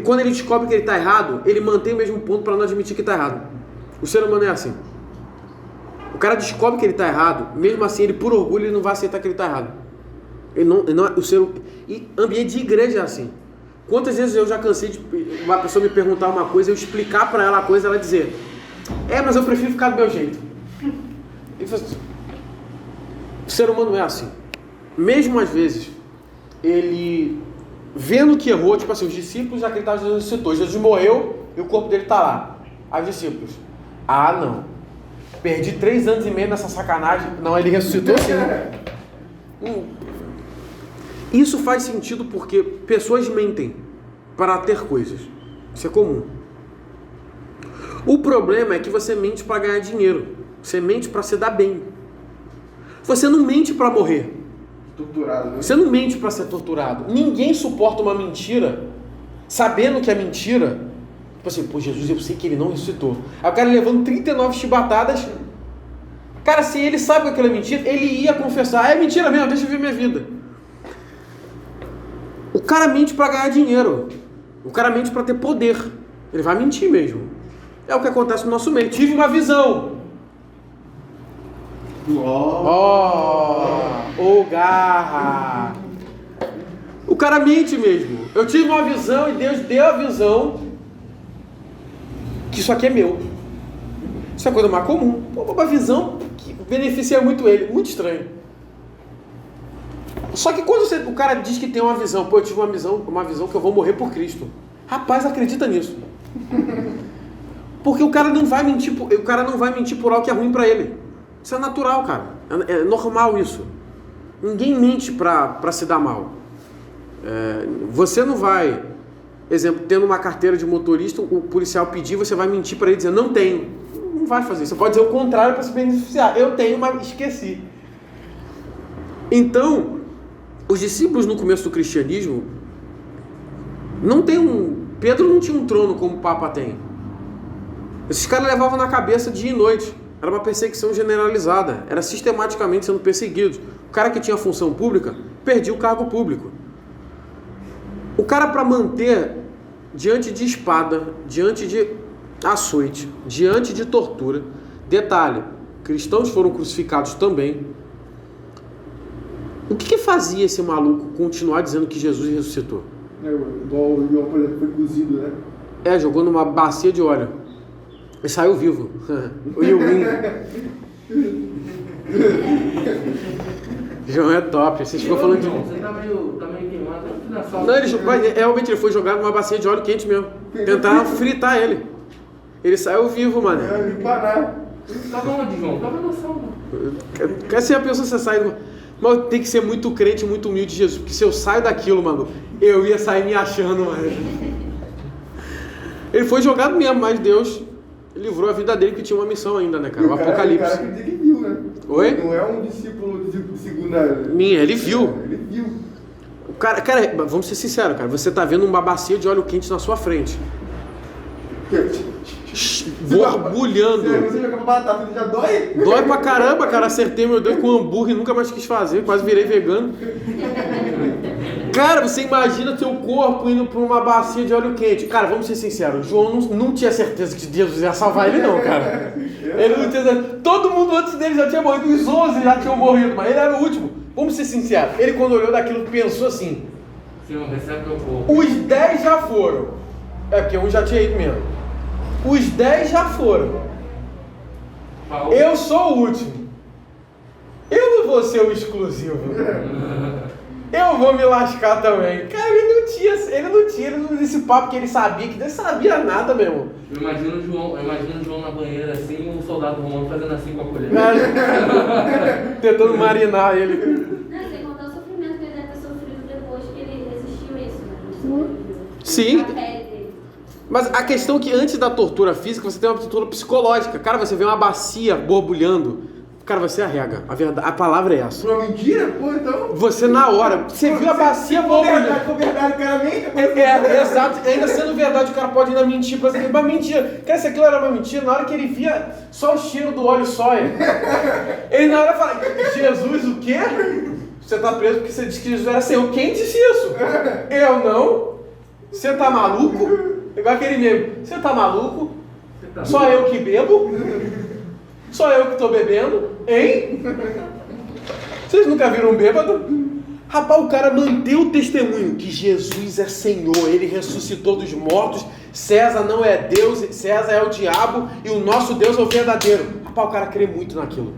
quando ele descobre que ele está errado, ele mantém o mesmo ponto para não admitir que está errado. O ser humano é assim. O cara descobre que ele está errado, mesmo assim, ele por orgulho ele não vai aceitar que ele está errado. E ambiente de igreja é assim. Quantas vezes eu já cansei de uma pessoa me perguntar uma coisa, eu explicar para ela a coisa, ela dizer: mas eu prefiro ficar do meu jeito. O ser humano é assim. Mesmo às vezes, ele vendo que errou, tipo assim, os discípulos acreditavam que Jesus ressuscitou. Jesus morreu e o corpo dele está lá. Aí os discípulos: não, perdi 3 anos e meio nessa sacanagem. Não, ele ressuscitou sim. Isso faz sentido porque pessoas mentem para ter coisas. Isso é comum. O problema é que você mente para ganhar dinheiro. Você mente para se dar bem. Você não mente para morrer. Torturado, né? Você não mente para ser torturado. Ninguém suporta uma mentira sabendo que é mentira. Tipo assim, pô, Jesus, eu sei que ele não ressuscitou. Aí o cara levando 39 chibatadas. Cara, se ele sabe que aquilo é mentira, ele ia confessar: é mentira mesmo, deixa eu ver minha vida. O cara mente para ganhar dinheiro. O cara mente para ter poder. Ele vai mentir mesmo. É o que acontece no nosso meio. Tive uma visão. Garra. O cara mente mesmo. Eu tive uma visão e Deus deu a visão que isso aqui é meu. Isso é a coisa mais comum. Uma visão que beneficia muito ele. Muito estranho. Só que quando o cara diz que tem uma visão, pô, eu tive uma visão que eu vou morrer por Cristo. Rapaz, acredita nisso. Porque o cara não vai mentir por algo que é ruim para ele. Isso é natural, cara. É normal isso. Ninguém mente para se dar mal. Você não vai, exemplo, tendo uma carteira de motorista, o policial pedir, você vai mentir para ele dizer: não tenho. Não vai fazer. Você pode dizer o contrário para se beneficiar. Eu tenho, mas esqueci. Então, os discípulos no começo do cristianismo Pedro não tinha um trono como o Papa tem. Esses caras levavam na cabeça dia e noite. Era uma perseguição generalizada. Era sistematicamente sendo perseguidos. O cara que tinha função pública perdia o cargo público. O cara, para manter diante de espada, diante de açoite, diante de tortura, detalhe, cristãos foram crucificados também. O que fazia esse maluco continuar dizendo que Jesus ressuscitou? Igual o João, por exemplo, foi cozido, né? Jogou numa bacia de óleo e saiu vivo. O Yumin. João é top. Vocês ficam falando de... Você tá meio queimado aqui na sala. Não, realmente ele foi jogado numa bacia de óleo quente mesmo. Tentaram fritar ele. Ele saiu vivo, mano. Tava onde, João? Tava na sala. Assim a pessoa você sai... Mas tem que ser muito crente, muito humilde de Jesus. Porque se eu saio daquilo, mano, eu ia sair me achando, mano. Ele foi jogado mesmo, mas Deus livrou a vida dele, que tinha uma missão ainda, né, cara? O Apocalipse. O cara que diz que viu, né? Oi? Não é um discípulo de segunda... Minha, ele viu. Ele viu. O cara, vamos ser sinceros, cara. Você tá vendo uma bacia de óleo quente na sua frente. Borbulhando. Você joga batata, já dói? Dói pra caramba, cara. Acertei meu Deus com hambúrguer e nunca mais quis fazer. Quase virei vegano. Cara, você imagina teu corpo indo pra uma bacia de óleo quente. Cara, vamos ser sinceros. João não tinha certeza que Jesus ia salvar ele, não, cara. Ele não tinha certeza. Todo mundo antes dele já tinha morrido. Os 11 já tinham morrido, mas ele era o último. Vamos ser sinceros. Ele, quando olhou daquilo, pensou assim: Senhor, recebe meu corpo. os 10 já foram. É porque um já tinha ido mesmo. Os 10 já foram. Eu sou o último. Eu não vou ser o exclusivo. Eu vou me lascar também. Cara, ele não tinha esse papo que ele sabia, que não sabia nada mesmo. Eu imagino o João na banheira assim, e um soldado romano fazendo assim com a colher. Tentando marinar ele. Não, sem contar o sofrimento que ele deve ter sofrido depois que ele resistiu a isso, né? Sim. A pele dele. Mas a questão é que antes da tortura física, você tem uma tortura psicológica. Cara, você vê uma bacia borbulhando. Cara, você arrega. A palavra é essa. Uma mentira? Pô, então... Você na hora. Você viu a bacia borbulhando. Com verdade, o cara mente. Exato. Ainda sendo verdade, o cara pode ainda mentir pra ser uma mentira. Cara, se aquilo era uma mentira, na hora que ele via só o cheiro do óleo sóia, ele na hora fala: Jesus, o quê? Você tá preso porque você disse que Jesus era Senhor. Quem disse isso? Eu não. Você tá maluco? Igual aquele mesmo. Você tá maluco? Só eu que bebo? Só eu que tô bebendo? Hein? Vocês nunca viram um bêbado? Rapaz, o cara manteve o testemunho que Jesus é Senhor, Ele ressuscitou dos mortos, César não é Deus, César é o diabo e o nosso Deus é o verdadeiro. Rapaz, o cara crê muito naquilo.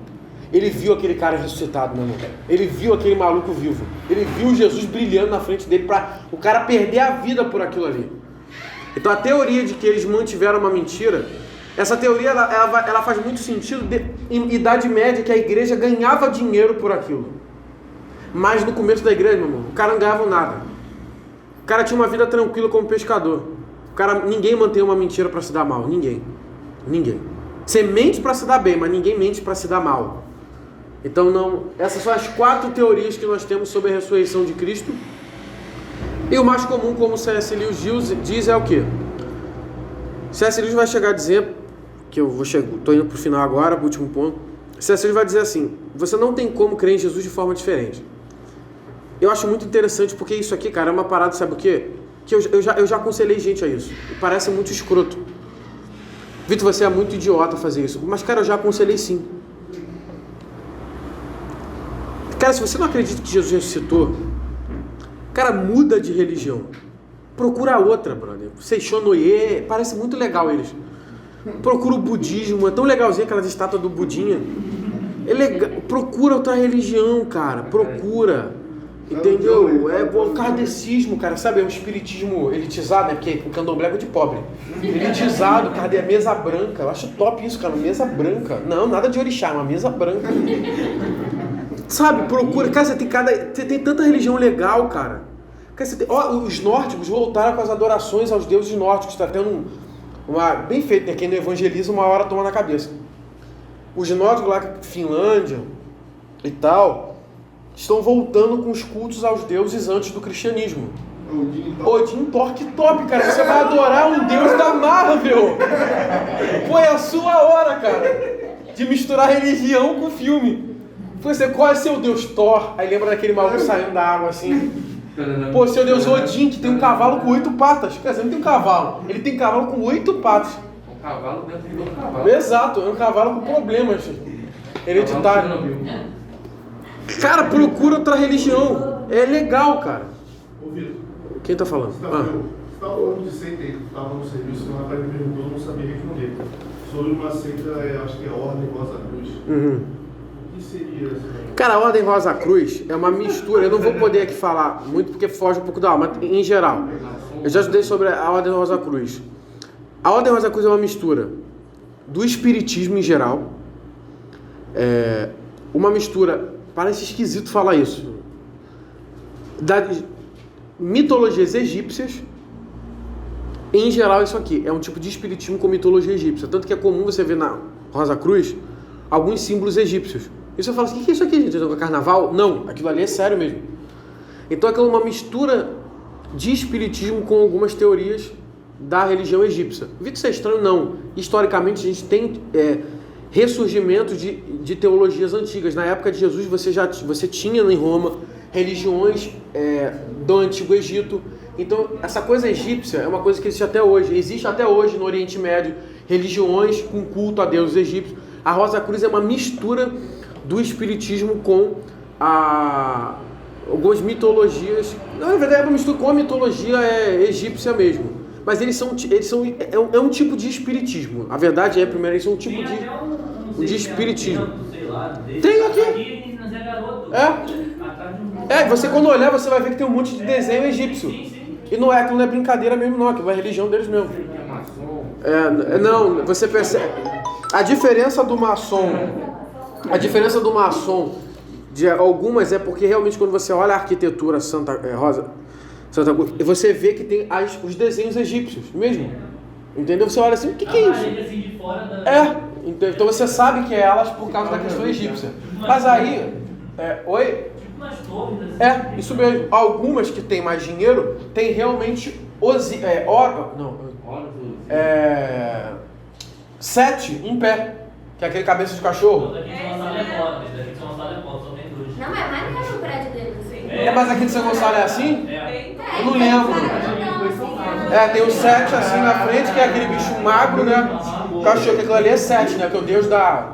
Ele viu aquele cara ressuscitado, meu irmão. Ele viu aquele maluco vivo. Ele viu Jesus brilhando na frente dele para o cara perder a vida por aquilo ali. Então a teoria de que eles mantiveram uma mentira, essa teoria ela faz muito sentido em Idade Média, que a igreja ganhava dinheiro por aquilo. Mas no começo da igreja, meu irmão, o cara não ganhava nada. O cara tinha uma vida tranquila como pescador. Ninguém mantém uma mentira para se dar mal. Ninguém. Você mente para se dar bem, mas ninguém mente para se dar mal. Então não. Essas são as 4 teorias que nós temos sobre a ressurreição de Cristo. E o mais comum, como C.S. Lewis diz, é o quê? C.S. Lewis vai chegar a dizer, que estou indo para o final agora, para o último ponto. C.S. Lewis vai dizer assim: você não tem como crer em Jesus de forma diferente. Eu acho muito interessante, porque isso aqui, cara, é uma parada, sabe o quê? Que eu já aconselhei gente a isso. E parece muito escroto. Vitor, você é muito idiota fazer isso. Mas, cara, eu já aconselhei sim. Cara, se você não acredita que Jesus ressuscitou, cara, muda de religião. Procura outra, brother. Seixonoye, parece muito legal eles. Procura o budismo, é tão legalzinho aquelas estátuas do Budinha. É legal. Procura outra religião, cara. Procura. Entendeu? É o kardecismo, cara. Sabe? É um espiritismo elitizado, né? Porque o candomblé é de pobre. Elitizado, cara. É mesa branca. Eu acho top isso, cara. Mesa branca. Não, nada de orixá, uma mesa branca. Sabe? Procura. Cara, você tem tanta religião legal, cara. Os nórdicos voltaram com as adorações aos deuses nórdicos. Está tendo bem feito, né? Quem não evangeliza, uma hora toma na cabeça. Os nórdicos lá, Finlândia e tal, estão voltando com os cultos aos deuses antes do cristianismo. Odin Thor, que top, cara. Você vai adorar um deus da Marvel. Pô, é a sua hora, cara, de misturar religião com filme. Você, qual é seu deus? Thor. Aí lembra daquele maluco saindo da água assim. Pô, seu Deus Odin, que tem um cavalo com 8 patas. Quer dizer, não tem um cavalo. Ele tem cavalo com 8 patas. Um cavalo dentro de outro cavalo. Exato, é um cavalo com problemas hereditários. Cara, procura outra religião. É legal, cara. Ô, Vitor, Quem tá falando? você estava falando de seita aí, estava no serviço, um rapaz me perguntou, eu não sabia responder. Sobre uma seita, acho que é a Ordem Rosa Cruz. Uhum. O que seria essa? Cara, a Ordem Rosa Cruz é uma mistura. Eu não vou poder aqui falar muito porque foge um pouco da aula, mas em geral. Eu já estudei sobre a Ordem Rosa Cruz. A Ordem Rosa Cruz é uma mistura do espiritismo em geral. Uma mistura, parece esquisito falar isso, das mitologias egípcias. Em geral, isso aqui é um tipo de espiritismo com mitologia egípcia. Tanto que é comum você ver na Rosa Cruz alguns símbolos egípcios. E você fala assim, o que é isso aqui, gente? É carnaval? Não, aquilo ali é sério mesmo. Então aquilo é uma mistura de espiritismo com algumas teorias da religião egípcia. Vitor, isso é estranho? Não. Historicamente, a gente tem ressurgimento de teologias antigas. Na época de Jesus, você tinha em Roma religiões do Antigo Egito. Então, essa coisa egípcia é uma coisa que existe até hoje. Existe até hoje no Oriente Médio religiões com culto a deuses egípcios. A Rosa Cruz é uma mistura do espiritismo com algumas mitologias. Na verdade, é uma mistura com a mitologia egípcia mesmo. Mas eles são um tipo de espiritismo. A verdade primeiro, eles são um tipo de espiritismo. Tem aqui. Você quando olhar, você vai ver que tem um monte de desenho egípcio. E não é brincadeira mesmo não, que é a religião deles mesmo. Não, você percebe. A diferença do maçom de algumas é porque realmente quando você olha a arquitetura Santa Cruz, você vê que tem os desenhos egípcios mesmo. Entendeu? Você olha assim, o que é isso? Então você sabe que é elas por causa da questão egípcia. Mas aí... Oi? Isso mesmo. Algumas que tem mais dinheiro tem realmente sete em pé, que é aquele cabeça de cachorro. Não, é maneiro o prédio deles. Mas aqui de São Gonçalo é assim? Eu não lembro. Tem o 7 assim na frente, que é aquele bicho magro, né? O cachorro, que aquilo ali é 7, né? Que é o deus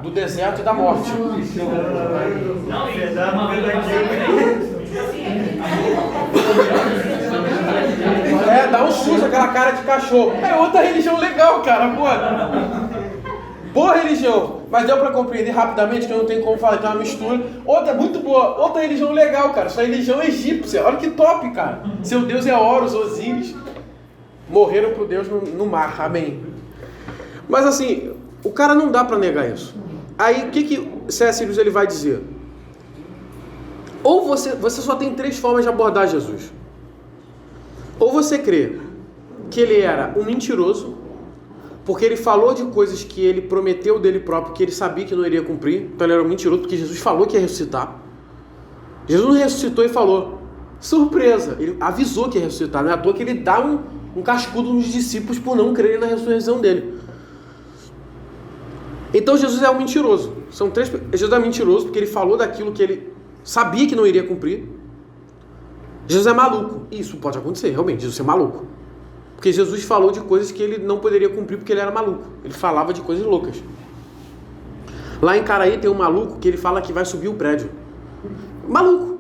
do deserto e da morte. Dá um susto aquela cara de cachorro. É outra religião legal, cara, pô. Boa religião. Mas deu pra compreender rapidamente que eu não tenho como falar, tem uma mistura. Outra muito boa, outra religião legal, cara. Sua religião egípcia. Olha que top, cara. Seu deus é Horus, Osíris. Morreram pro Deus no mar, amém. Mas assim, o cara não dá pra negar isso. Aí o que C.S. Lewis ele vai dizer? Ou você só tem 3 formas de abordar Jesus. Ou você crê que ele era um mentiroso, porque ele falou de coisas que ele prometeu dele próprio, que ele sabia que não iria cumprir. Então ele era um mentiroso, porque Jesus falou que ia ressuscitar. Jesus não ressuscitou e falou. Surpresa! Ele avisou que ia ressuscitar. Não é à toa que ele dá um cascudo nos discípulos por não crerem na ressurreição dele. Então Jesus é um mentiroso. Jesus é mentiroso porque ele falou daquilo que ele sabia que não iria cumprir. Jesus é maluco. Isso pode acontecer, realmente, Jesus é maluco. Porque Jesus falou de coisas que ele não poderia cumprir porque ele era maluco. Ele falava de coisas loucas. Lá em Caraí tem um maluco que ele fala que vai subir o prédio. Maluco.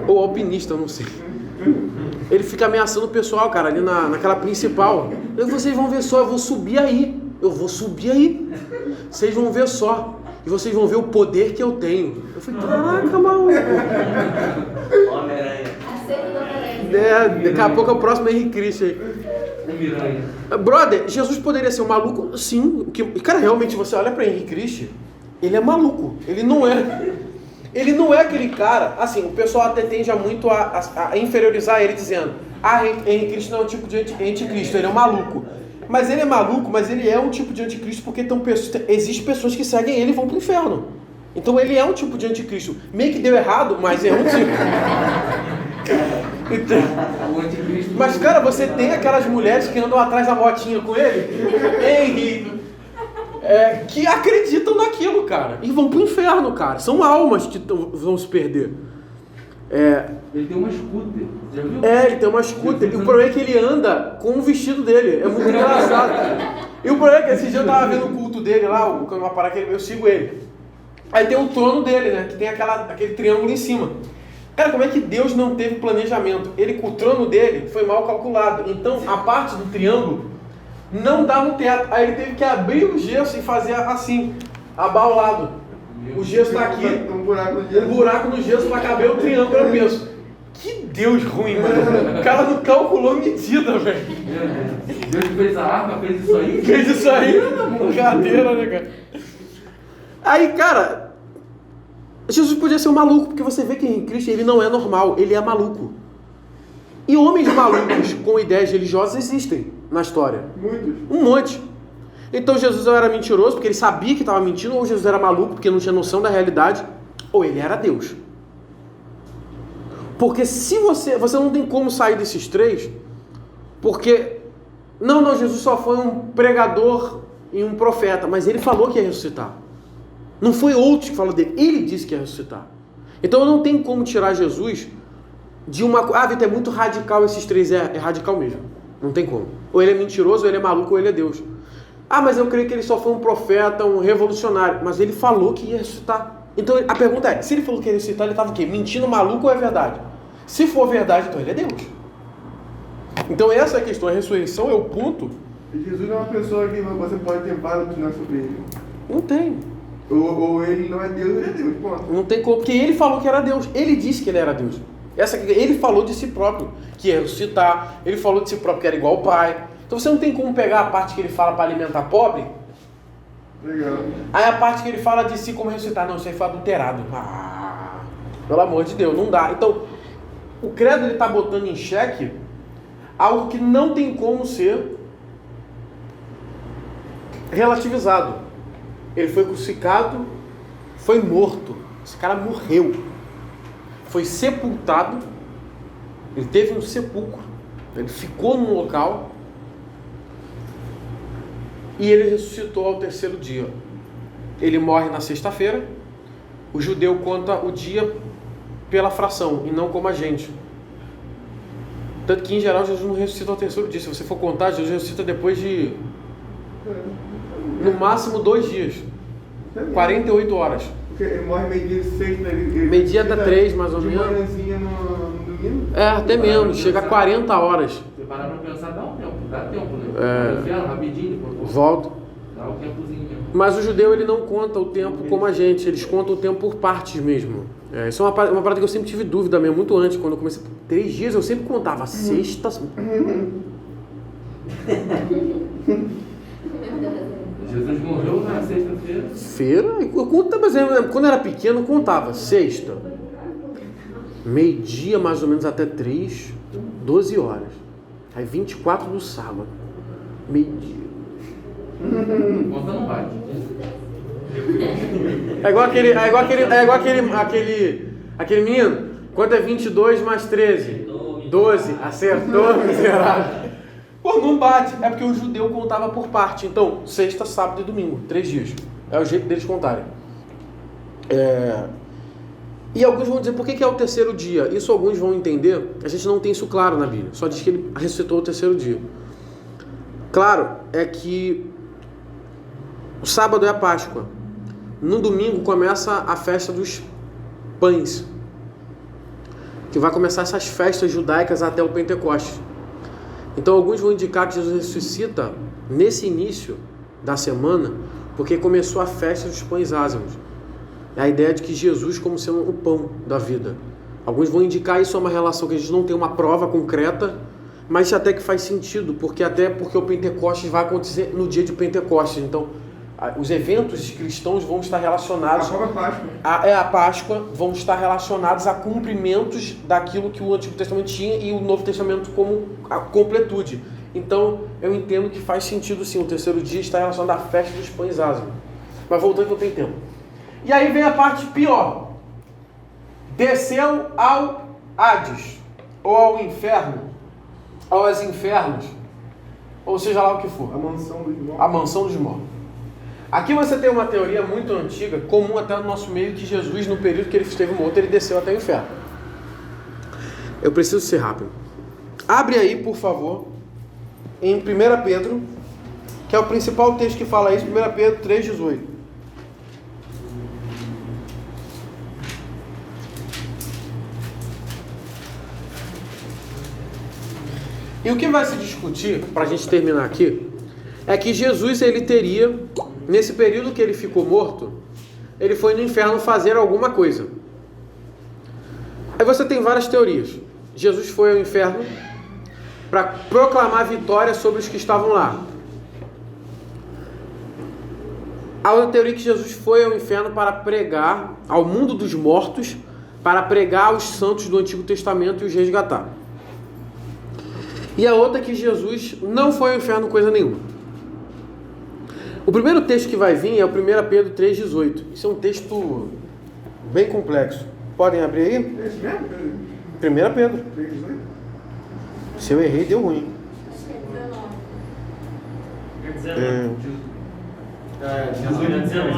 Ou alpinista, eu não sei. Ele fica ameaçando o pessoal, cara, ali naquela principal. Vocês vão ver só, eu vou subir aí. Vocês vão ver só. E vocês vão ver o poder que eu tenho. Eu falei, caraca, maluco. Daqui a pouco é o próximo Henrique Cristo aí. Brother, Jesus poderia ser um maluco? Sim. Cara, realmente você olha pra Henrique Cristo, ele é maluco. Ele não é aquele cara. Assim, o pessoal até tende muito a inferiorizar ele dizendo: Henrique Cristo não é um tipo de anticristo, ele é um maluco. Mas ele é maluco, mas ele é um tipo de anticristo porque existem pessoas que seguem ele e vão pro inferno. Então ele é um tipo de anticristo. Meio que deu errado, mas é um tipo. Mas, cara, você tem aquelas mulheres que andam atrás da motinha com ele, Henrique, que acreditam naquilo, cara, e vão pro inferno, cara. São almas que vão se perder. Ele tem uma scooter, já viu? Ele tem uma scooter. E o problema é que ele anda com o vestido dele. É muito engraçado. E o problema é que esse dia eu tava vendo o culto dele lá, uma parada que eu sigo ele. Aí tem o trono dele, né? Que tem aquele triângulo em cima. Cara, como é que Deus não teve planejamento? Com o trono dele foi mal calculado. Então a parte do triângulo não dá no teto. Aí ele teve que abrir o gesso e fazer assim, abaulado. O gesso tá aqui, um buraco no gesso para caber o triângulo. Eu penso, que Deus ruim, mano. O cara não calculou medida, velho. Deus fez a arma, fez isso aí? Fez isso aí? Brincadeira, né, cara? Aí, cara, Jesus podia ser um maluco, porque você vê que em Cristo ele não é normal, ele é maluco. E homens malucos com ideias religiosas existem na história. Muitos. Um monte. Então Jesus ou era mentiroso, porque ele sabia que estava mentindo, ou Jesus era maluco, porque não tinha noção da realidade, ou ele era Deus. Porque se você não tem como sair desses três, porque, não, Jesus só foi um pregador e um profeta, mas ele falou que ia ressuscitar. Não foi outros que falaram dele, ele disse que ia ressuscitar. Então não tem como tirar Jesus de uma... Vitor, é muito radical esses três, é radical mesmo. Não tem como. Ou ele é mentiroso, ou ele é maluco, ou ele é Deus. Mas eu creio que ele só foi um profeta, um revolucionário. Mas ele falou que ia ressuscitar. Então a pergunta é, se ele falou que ia ressuscitar, ele estava o quê? Mentindo, maluco ou é verdade? Se for verdade, então ele é Deus. Então essa é a questão, a ressurreição é o ponto. E Jesus não é uma pessoa que você pode ter várias opiniões sobre ele. Não tem. Ou ele não é Deus, ele é Deus, ponto. Não tem como, porque ele falou que era Deus. Ele disse que ele era Deus. Ele falou de si próprio que ia ressuscitar. Ele falou de si próprio que era igual ao Pai. Então você não tem como pegar a parte que ele fala para alimentar pobre. Legal. Aí a parte que ele fala de si como ressuscitar. Não, isso aí foi adulterado. Pelo amor de Deus, não dá. Então, o credo ele está botando em xeque algo que não tem como ser relativizado. Ele foi crucificado, foi morto. Esse cara morreu. Foi sepultado. Ele teve um sepulcro. Ele ficou num local. E ele ressuscitou ao terceiro dia. Ele morre na sexta-feira. O judeu conta o dia pela fração e não como a gente. Tanto que em geral Jesus não ressuscita ao terceiro dia. Se você for contar, Jesus ressuscita depois de no máximo 2 dias. 48 horas. Porque ele morre meio-dia de sexta. Meio-dia até 3, mais ou menos. De manhãzinha no domingo? Até menos. Chega a 40 horas. Se parar pra pensar, dá um tempo, né? Inferno, rapidinho, depois volta. Dá um tempozinho mesmo. Mas o judeu ele não conta o tempo como a gente, eles contam o tempo por partes mesmo. Isso é uma parada que eu sempre tive dúvida mesmo, muito antes, quando eu comecei. 3 dias eu sempre contava, sexta. Jesus morreu na sexta-feira. Eu conto, mas quando eu era pequeno eu contava, sexta. Meio-dia mais ou menos até 3, 12 horas. Aí 24 do sábado. Meio-dia. Conta não bate. É igual aquele menino. Quanto é 22 mais 13? 12. Acertou, miserável. Pô, não bate. É porque o judeu contava por parte. Então, sexta, sábado e domingo. 3 dias. É o jeito deles contarem. E alguns vão dizer, por que é o terceiro dia? Isso alguns vão entender. A gente não tem isso claro na Bíblia. Só diz que ele ressuscitou o terceiro dia. Claro, é que o sábado é a Páscoa. No domingo começa a festa dos pães. Que vai começar essas festas judaicas até o Pentecostes. Então alguns vão indicar que Jesus ressuscita nesse início da semana, porque começou a festa dos pães ázimos. É a ideia de que Jesus como sendo o pão da vida. Alguns vão indicar isso a uma relação que a gente não tem uma prova concreta, mas até que faz sentido, porque o Pentecostes vai acontecer no dia de Pentecostes. Então, os eventos cristãos vão estar relacionados... A Páscoa. A Páscoa vão estar relacionados a cumprimentos daquilo que o Antigo Testamento tinha e o Novo Testamento como a completude. Então, eu entendo que faz sentido sim, o terceiro dia está relacionado à festa dos pães ázimos. Mas voltando que não tem tempo. E aí vem a parte pior. Desceu ao Hades, ou ao inferno, ou aos infernos, ou seja lá o que for. A mansão dos mortos. A mansão dos mortos. Aqui você tem uma teoria muito antiga, comum até no nosso meio, que Jesus, no período que ele esteve morto, ele desceu até o inferno. Eu preciso ser rápido. Abre aí, por favor, em 1 Pedro, que é o principal texto que fala isso, 1 Pedro 3,18. E o que vai se discutir, para a gente terminar aqui, é que Jesus, ele teria, nesse período que ele ficou morto, ele foi no inferno fazer alguma coisa. Aí você tem várias teorias. Jesus foi ao inferno para proclamar vitória sobre os que estavam lá. Há outra teoria que Jesus foi ao inferno para pregar ao mundo dos mortos, para pregar aos santos do Antigo Testamento e os resgatar. E a outra é que Jesus não foi ao inferno coisa nenhuma. O primeiro texto que vai vir é o 1 Pedro 3,18. Isso é um texto bem complexo. Podem abrir aí? É esse mesmo? 1 Pedro. 3,18? Se eu errei, deu ruim. É 19.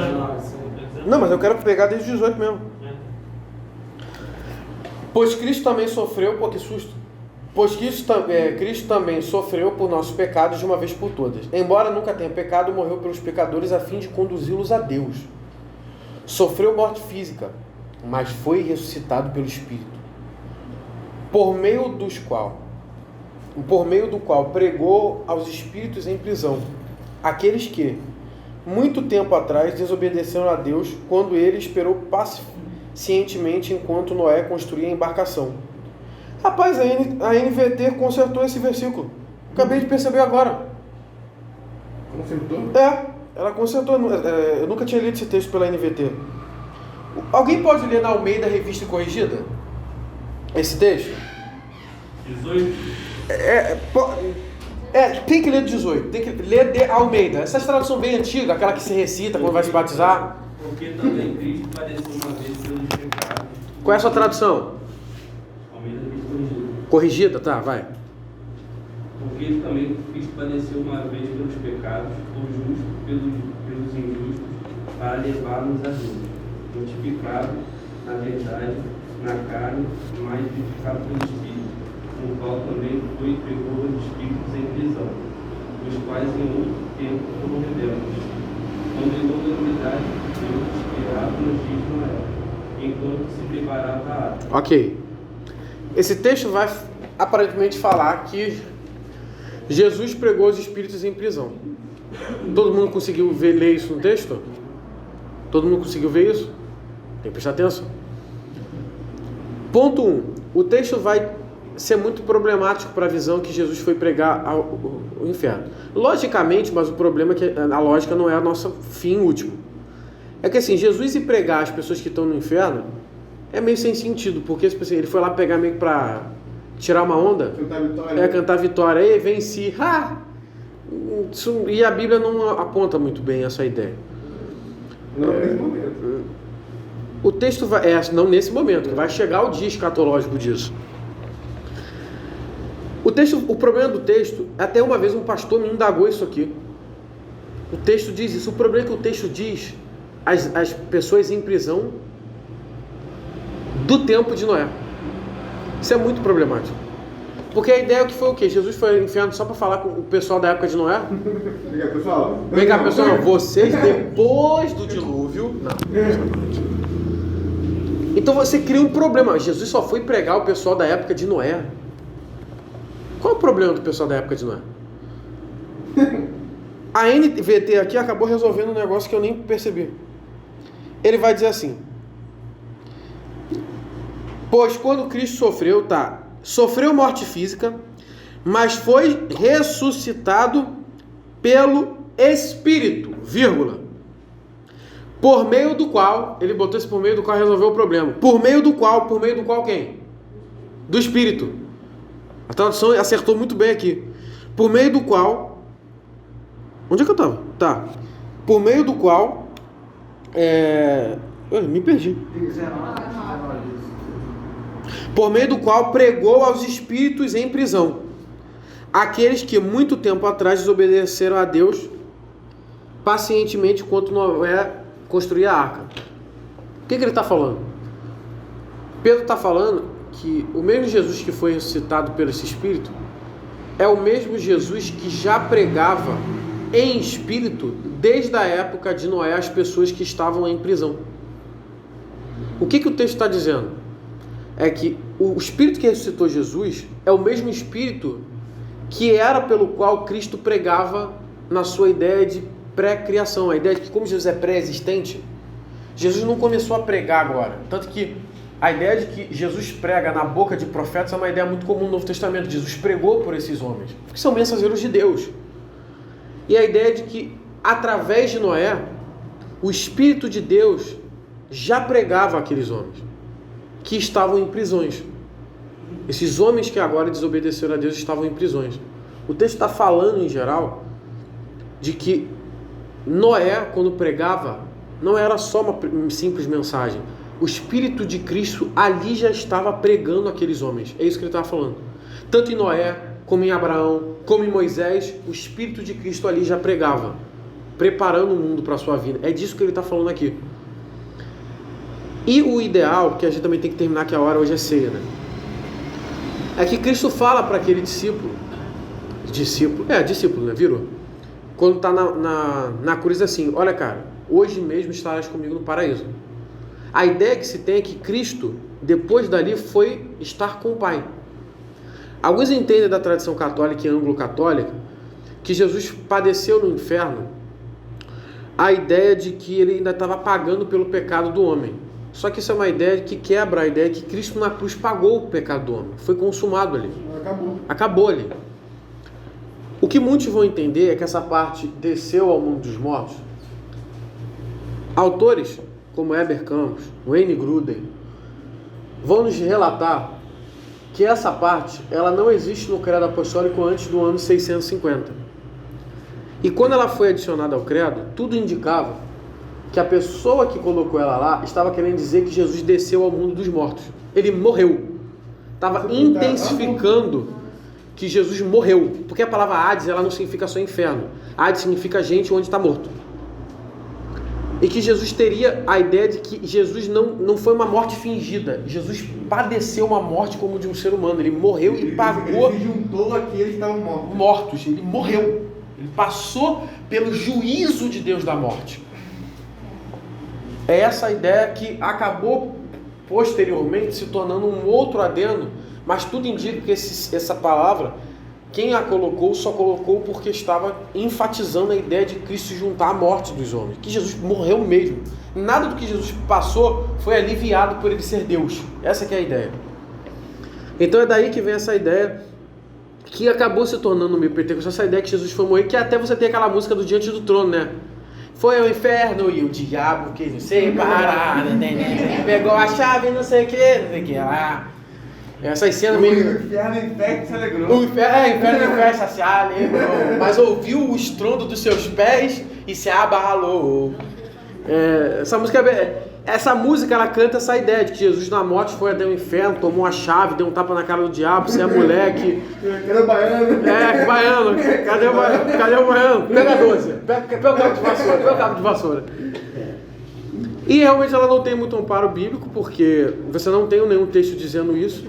Não, mas eu quero pegar desde 18 mesmo. Pois Cristo também sofreu, pô, que susto. Pois Cristo também sofreu por nossos pecados de uma vez por todas. Embora nunca tenha pecado, morreu pelos pecadores a fim de conduzi-los a Deus. Sofreu morte física, mas foi ressuscitado pelo Espírito, por meio do qual pregou aos espíritos em prisão, aqueles que, muito tempo atrás, desobedeceram a Deus, quando ele esperou pacientemente enquanto Noé construía a embarcação. Rapaz, a NVT consertou esse versículo. Acabei de perceber agora. Consertou? Ela consertou. Eu nunca tinha lido esse texto pela NVT. Alguém pode ler na Almeida Revista e Corrigida? Esse texto? 18. Tem que ler 18. Tem que ler de Almeida. Essa tradução bem antiga, aquela que se recita quando vai se batizar. Porque também Cristo padeceu uma vez pelos pecados. Qual é a sua tradução? Almeida corrigida. Corrigida, tá, vai. Porque também Cristo padeceu uma vez pelos pecados, o justo pelos injustos, para levar-nos a Deus, mortificado na verdade, na carne, mas vivificado pelo Espírito, no qual também foi e pregou os espíritos em prisão, os quais em outro tempo foram rebeldes, condenou a unidade de Deus esperado nos dias de Noé, enquanto se preparava a arca. Ok. Esse texto vai aparentemente falar que Jesus pregou os espíritos em prisão. Todo mundo conseguiu ler isso no texto? Todo mundo conseguiu ver isso? Tem que prestar atenção. Ponto 1. O texto vai ser muito problemático para a visão que Jesus foi pregar ao inferno. Logicamente, mas o problema é que a lógica não é a nossa fim último. É que assim, Jesus ir pregar as pessoas que estão no inferno é meio sem sentido, porque assim, ele foi lá pegar meio que para tirar uma onda. Cantar vitória. Cantar vitória. Aí venci. E a Bíblia não aponta muito bem essa ideia. Não nesse momento. O texto vai... não nesse momento, vai chegar o dia escatológico disso. O problema do texto, até uma vez um pastor me indagou isso aqui. O texto diz isso. O problema é que o texto diz as pessoas em prisão do tempo de Noé. Isso é muito problemático. Porque a ideia que foi o quê? Jesus foi ao inferno só para falar com o pessoal da época de Noé? Vem cá, pessoal. Vem cá, pessoal. Vocês depois do dilúvio... Não. Então você cria um problema. Jesus só foi pregar o pessoal da época de Noé. Qual é o problema do pessoal da época de Noé? A NVT aqui acabou resolvendo um negócio que eu nem percebi. Ele vai dizer assim: pois quando Cristo sofreu morte física, mas foi ressuscitado pelo Espírito, por meio do qual, ele botou esse por meio do qual resolveu o problema. Por meio do qual quem? Do Espírito. A tradução acertou muito bem aqui. Por meio do qual... Onde é que eu estava? Tá. Por meio do qual... Eu me perdi. Por meio do qual pregou aos espíritos em prisão, aqueles que muito tempo atrás desobedeceram a Deus pacientemente enquanto Noé construía a arca. O que ele está falando? Pedro está falando que o mesmo Jesus que foi ressuscitado pelo esse Espírito é o mesmo Jesus que já pregava em espírito desde a época de Noé as pessoas que estavam em prisão. O que o texto está dizendo? É que o Espírito que ressuscitou Jesus é o mesmo Espírito que era pelo qual Cristo pregava na sua ideia de pré-criação, a ideia de que como Jesus é pré-existente, Jesus não começou a pregar agora. Tanto que a ideia de que Jesus prega na boca de profetas é uma ideia muito comum no Novo Testamento. Jesus pregou por esses homens, porque são mensageiros de Deus. E a ideia de que, através de Noé, o Espírito de Deus já pregava aqueles homens que estavam em prisões. Esses homens que agora desobedeceram a Deus estavam em prisões. O texto está falando, em geral, de que Noé, quando pregava, não era só uma simples mensagem. O Espírito de Cristo ali já estava pregando aqueles homens. É isso que ele estava falando. Tanto em Noé, como em Abraão, como em Moisés, o Espírito de Cristo ali já pregava, preparando o mundo para a sua vida. É disso que ele está falando aqui. E o ideal, que a gente também tem que terminar, que a hora hoje é ceia, né? É que Cristo fala para aquele discípulo, né? Virou? Quando está na cruz assim, olha cara, hoje mesmo estarás comigo no paraíso. A ideia que se tem é que Cristo, depois dali, foi estar com o Pai. Alguns entendem da tradição católica e anglo-católica que Jesus padeceu no inferno a ideia de que ele ainda estava pagando pelo pecado do homem. Só que isso é uma ideia que quebra a ideia que Cristo na cruz pagou o pecado do homem. Foi consumado ali. Acabou ali. O que muitos vão entender é que essa parte desceu ao mundo dos mortos. Autores como Heber Campos, Wayne Grudem, vão nos relatar que essa parte ela não existe no credo apostólico antes do ano 650. E quando ela foi adicionada ao credo, tudo indicava que a pessoa que colocou ela lá estava querendo dizer que Jesus desceu ao mundo dos mortos. Ele morreu. Estava intensificando que Jesus morreu. Porque a palavra Hades ela não significa só inferno. Hades significa gente onde está morto. E que Jesus teria a ideia de que Jesus não foi uma morte fingida. Jesus padeceu uma morte como de um ser humano. Ele morreu e pagou. Ele se juntou àqueles que estavam mortos. Ele morreu. Ele passou pelo juízo de Deus da morte. É essa a ideia que acabou posteriormente se tornando um outro adendo, mas tudo indica que essa palavra, quem a colocou, só colocou porque estava enfatizando a ideia de Cristo juntar à morte dos homens, que Jesus morreu mesmo. Nada do que Jesus passou foi aliviado por ele ser Deus. Essa que é a ideia. Então é daí que vem essa ideia que acabou se tornando meio pentecostal, essa ideia que Jesus foi morrer, que até você tem aquela música do Diante do Trono, né? Foi ao inferno e o diabo quis nos separar, pegou a chave, não sei o que lá. Essas cenas meio... O inferno em fé se alegrou. O inferno em festa se alegrou, mas ouviu o estrondo dos seus pés e se abalou. Essa música ela canta essa ideia de que Jesus na morte foi até o inferno, tomou a chave, deu um tapa na cara do diabo, você é moleque. Cadê o baiano? Baiano. Cadê o baiano? Pega a 12. Pega o cabo de vassoura. E realmente ela não tem muito amparo bíblico, porque você não tem nenhum texto dizendo isso.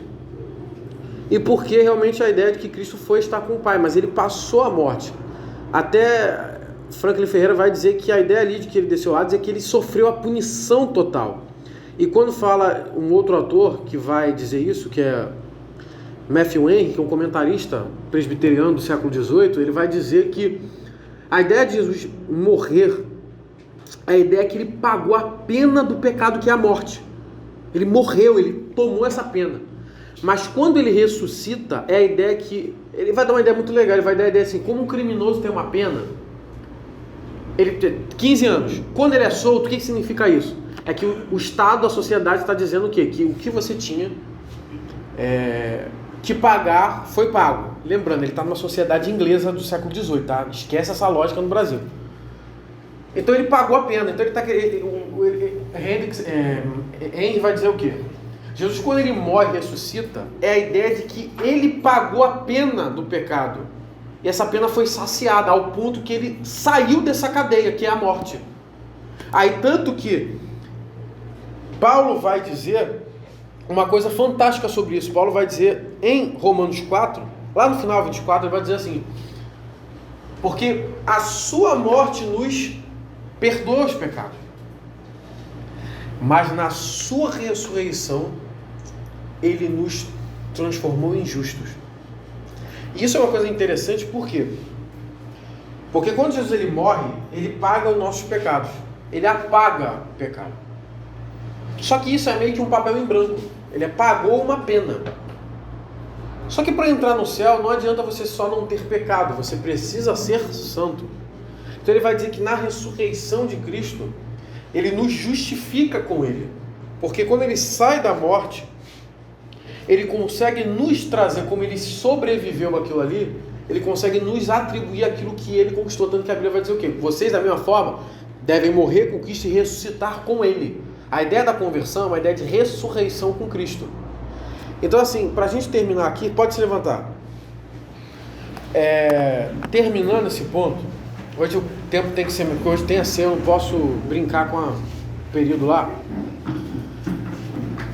E porque realmente a ideia de que Cristo foi estar com o Pai, mas ele passou a morte. Até Franklin Ferreira vai dizer que a ideia ali de que ele desceu a Hades é que ele sofreu a punição total. E quando fala um outro autor que vai dizer isso, que é Matthew Henry, que é um comentarista presbiteriano do século XVIII, ele vai dizer que a ideia de Jesus morrer, a ideia é que ele pagou a pena do pecado que é a morte. Ele morreu, ele tomou essa pena. Mas quando ele ressuscita, é a ideia que... Ele vai dar uma ideia muito legal, ele vai dar a ideia assim, como um criminoso tem uma pena, ele tem 15 anos, quando ele é solto, o que significa isso? É que o Estado, a sociedade está dizendo o quê? Que o que você tinha que pagar, foi pago. Lembrando, ele está numa sociedade inglesa do século XVIII, tá? Esquece essa lógica no Brasil. Então ele pagou a pena. Então Henry vai dizer o quê? Jesus, quando ele morre e ressuscita, é a ideia de que ele pagou a pena do pecado. E essa pena foi saciada ao ponto que ele saiu dessa cadeia, que é a morte. Aí tanto que Paulo vai dizer, uma coisa fantástica sobre isso. Paulo vai dizer em Romanos 4, lá no final 24, ele vai dizer assim: porque a sua morte nos perdoa os pecados, mas na sua ressurreição ele nos transformou em justos. E isso é uma coisa interessante, por quê? Porque quando Jesus ele morre, ele paga os nossos pecados, ele apaga o pecado. Só que isso é meio que um papel em branco, ele pagou uma pena. Só que para entrar no céu não adianta você só não ter pecado, você precisa ser santo. Então ele vai dizer que na ressurreição de Cristo, ele nos justifica com ele. Porque quando ele sai da morte, ele consegue nos trazer, como ele sobreviveu àquilo ali, ele consegue nos atribuir aquilo que ele conquistou. Tanto que a Bíblia vai dizer o quê? Vocês, da mesma forma, devem morrer com Cristo e ressuscitar com ele. A ideia da conversão é uma ideia de ressurreição com Cristo. Então, assim, para a gente terminar aqui, pode se levantar. Terminando esse ponto, hoje o tempo tem que ser, porque hoje tem a ser, eu não posso brincar com o período lá.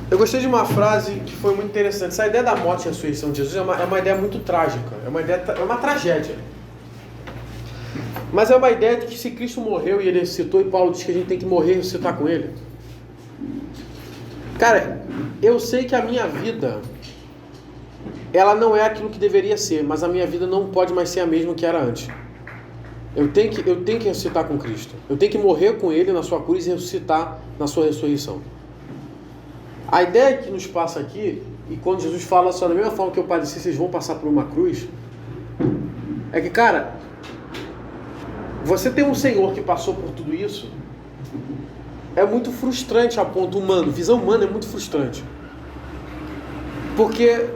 Eu gostei de uma frase que foi muito interessante. Essa ideia da morte e ressurreição de Jesus é uma ideia muito trágica, é uma tragédia. Mas é uma ideia de que se Cristo morreu e ele ressuscitou, e Paulo diz que a gente tem que morrer e ressuscitar com ele. Cara, eu sei que a minha vida, ela não é aquilo que deveria ser, mas a minha vida não pode mais ser a mesma que era antes. Eu tenho que ressuscitar com Cristo. Eu tenho que morrer com ele na sua cruz e ressuscitar na sua ressurreição. A ideia que nos passa aqui, e quando Jesus fala só da mesma forma que eu padeci, vocês vão passar por uma cruz, é que, cara, você tem um Senhor que passou por tudo isso, é muito frustrante a ponto humano, visão humana é muito frustrante. Porque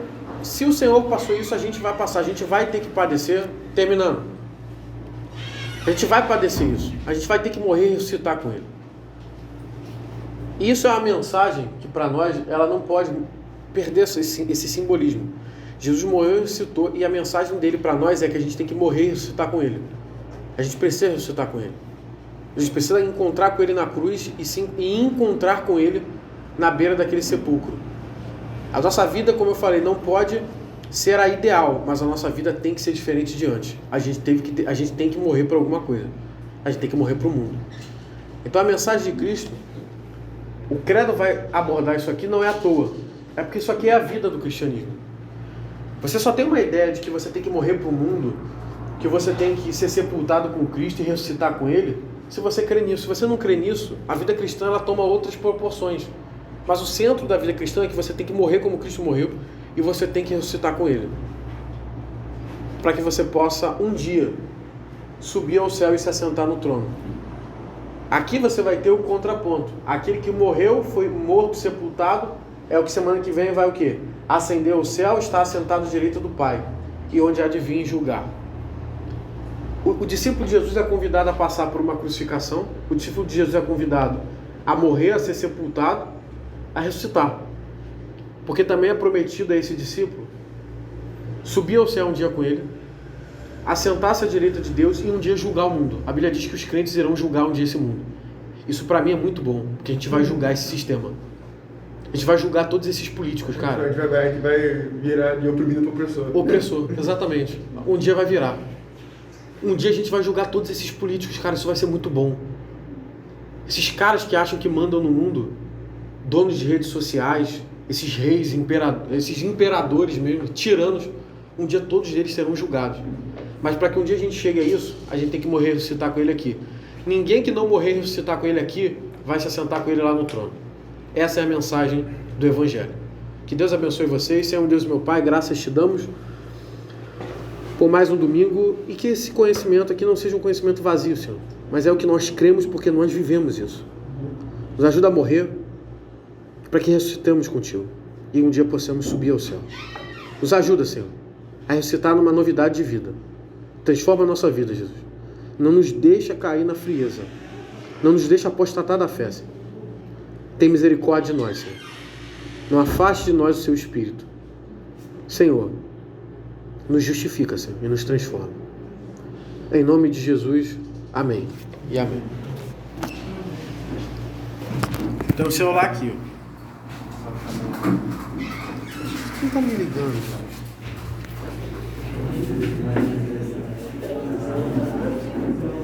se o Senhor passou isso, a gente vai passar, a gente vai ter que padecer, terminando. A gente vai padecer isso, a gente vai ter que morrer e ressuscitar com ele. E isso é uma mensagem que para nós, ela não pode perder esse simbolismo. Jesus morreu e ressuscitou, e a mensagem dele para nós é que a gente tem que morrer e ressuscitar com ele. A gente precisa ressuscitar com ele. A gente precisa encontrar com ele na cruz e encontrar com ele na beira daquele sepulcro. A nossa vida, como eu falei, não pode ser a ideal, mas a nossa vida tem que ser diferente de antes. A gente tem que morrer para alguma coisa. A gente tem que morrer para o mundo. Então a mensagem de Cristo, o credo vai abordar isso aqui não é à toa. É porque isso aqui é a vida do cristianismo. Você só tem uma ideia de que você tem que morrer para o mundo, que você tem que ser sepultado com Cristo e ressuscitar com ele, se você crê nisso. Se você não crê nisso, a vida cristã ela toma outras proporções. Mas o centro da vida cristã é que você tem que morrer como Cristo morreu e você tem que ressuscitar com ele. Para que você possa um dia subir ao céu e se assentar no trono. Aqui você vai ter o contraponto. Aquele que morreu, foi morto, sepultado, é o que semana que vem vai o quê? Ascender ao céu, está assentado à direita do Pai, e onde há de vir julgar. O discípulo de Jesus é convidado a passar por uma crucificação. O discípulo de Jesus é convidado a morrer, a ser sepultado, a ressuscitar. Porque também é prometido a esse discípulo subir ao céu um dia com ele, assentar-se à direita de Deus e um dia julgar o mundo. A Bíblia diz que os crentes irão julgar um dia esse mundo. Isso para mim é muito bom, porque a gente vai julgar esse sistema. A gente vai julgar todos esses políticos, cara. A gente vai virar de oprimido para opressor. Opressor, exatamente. Um dia vai virar. Um dia a gente vai julgar todos esses políticos, cara, isso vai ser muito bom. Esses caras que acham que mandam no mundo, donos de redes sociais, esses reis, esses imperadores mesmo, tiranos, um dia todos eles serão julgados. Mas para que um dia a gente chegue a isso, a gente tem que morrer e ressuscitar com ele aqui. Ninguém que não morrer e ressuscitar com ele aqui, vai se assentar com ele lá no trono. Essa é a mensagem do Evangelho. Que Deus abençoe vocês, Senhor Deus meu Pai, graças te damos por mais um domingo, e que esse conhecimento aqui não seja um conhecimento vazio, Senhor, mas é o que nós cremos porque nós vivemos isso. Nos ajuda a morrer para que ressuscitemos contigo e um dia possamos subir ao céu. Nos ajuda, Senhor, a ressuscitar numa novidade de vida. Transforma a nossa vida, Jesus. Não nos deixa cair na frieza. Não nos deixa apostatar da fé, Senhor. Tem misericórdia de nós, Senhor. Não afaste de nós o seu Espírito. Senhor, nos justifica, Senhor, e nos transforma. Em nome de Jesus, amém e amém. Tem o celular aqui, ó. Quem tá me ligando, cara?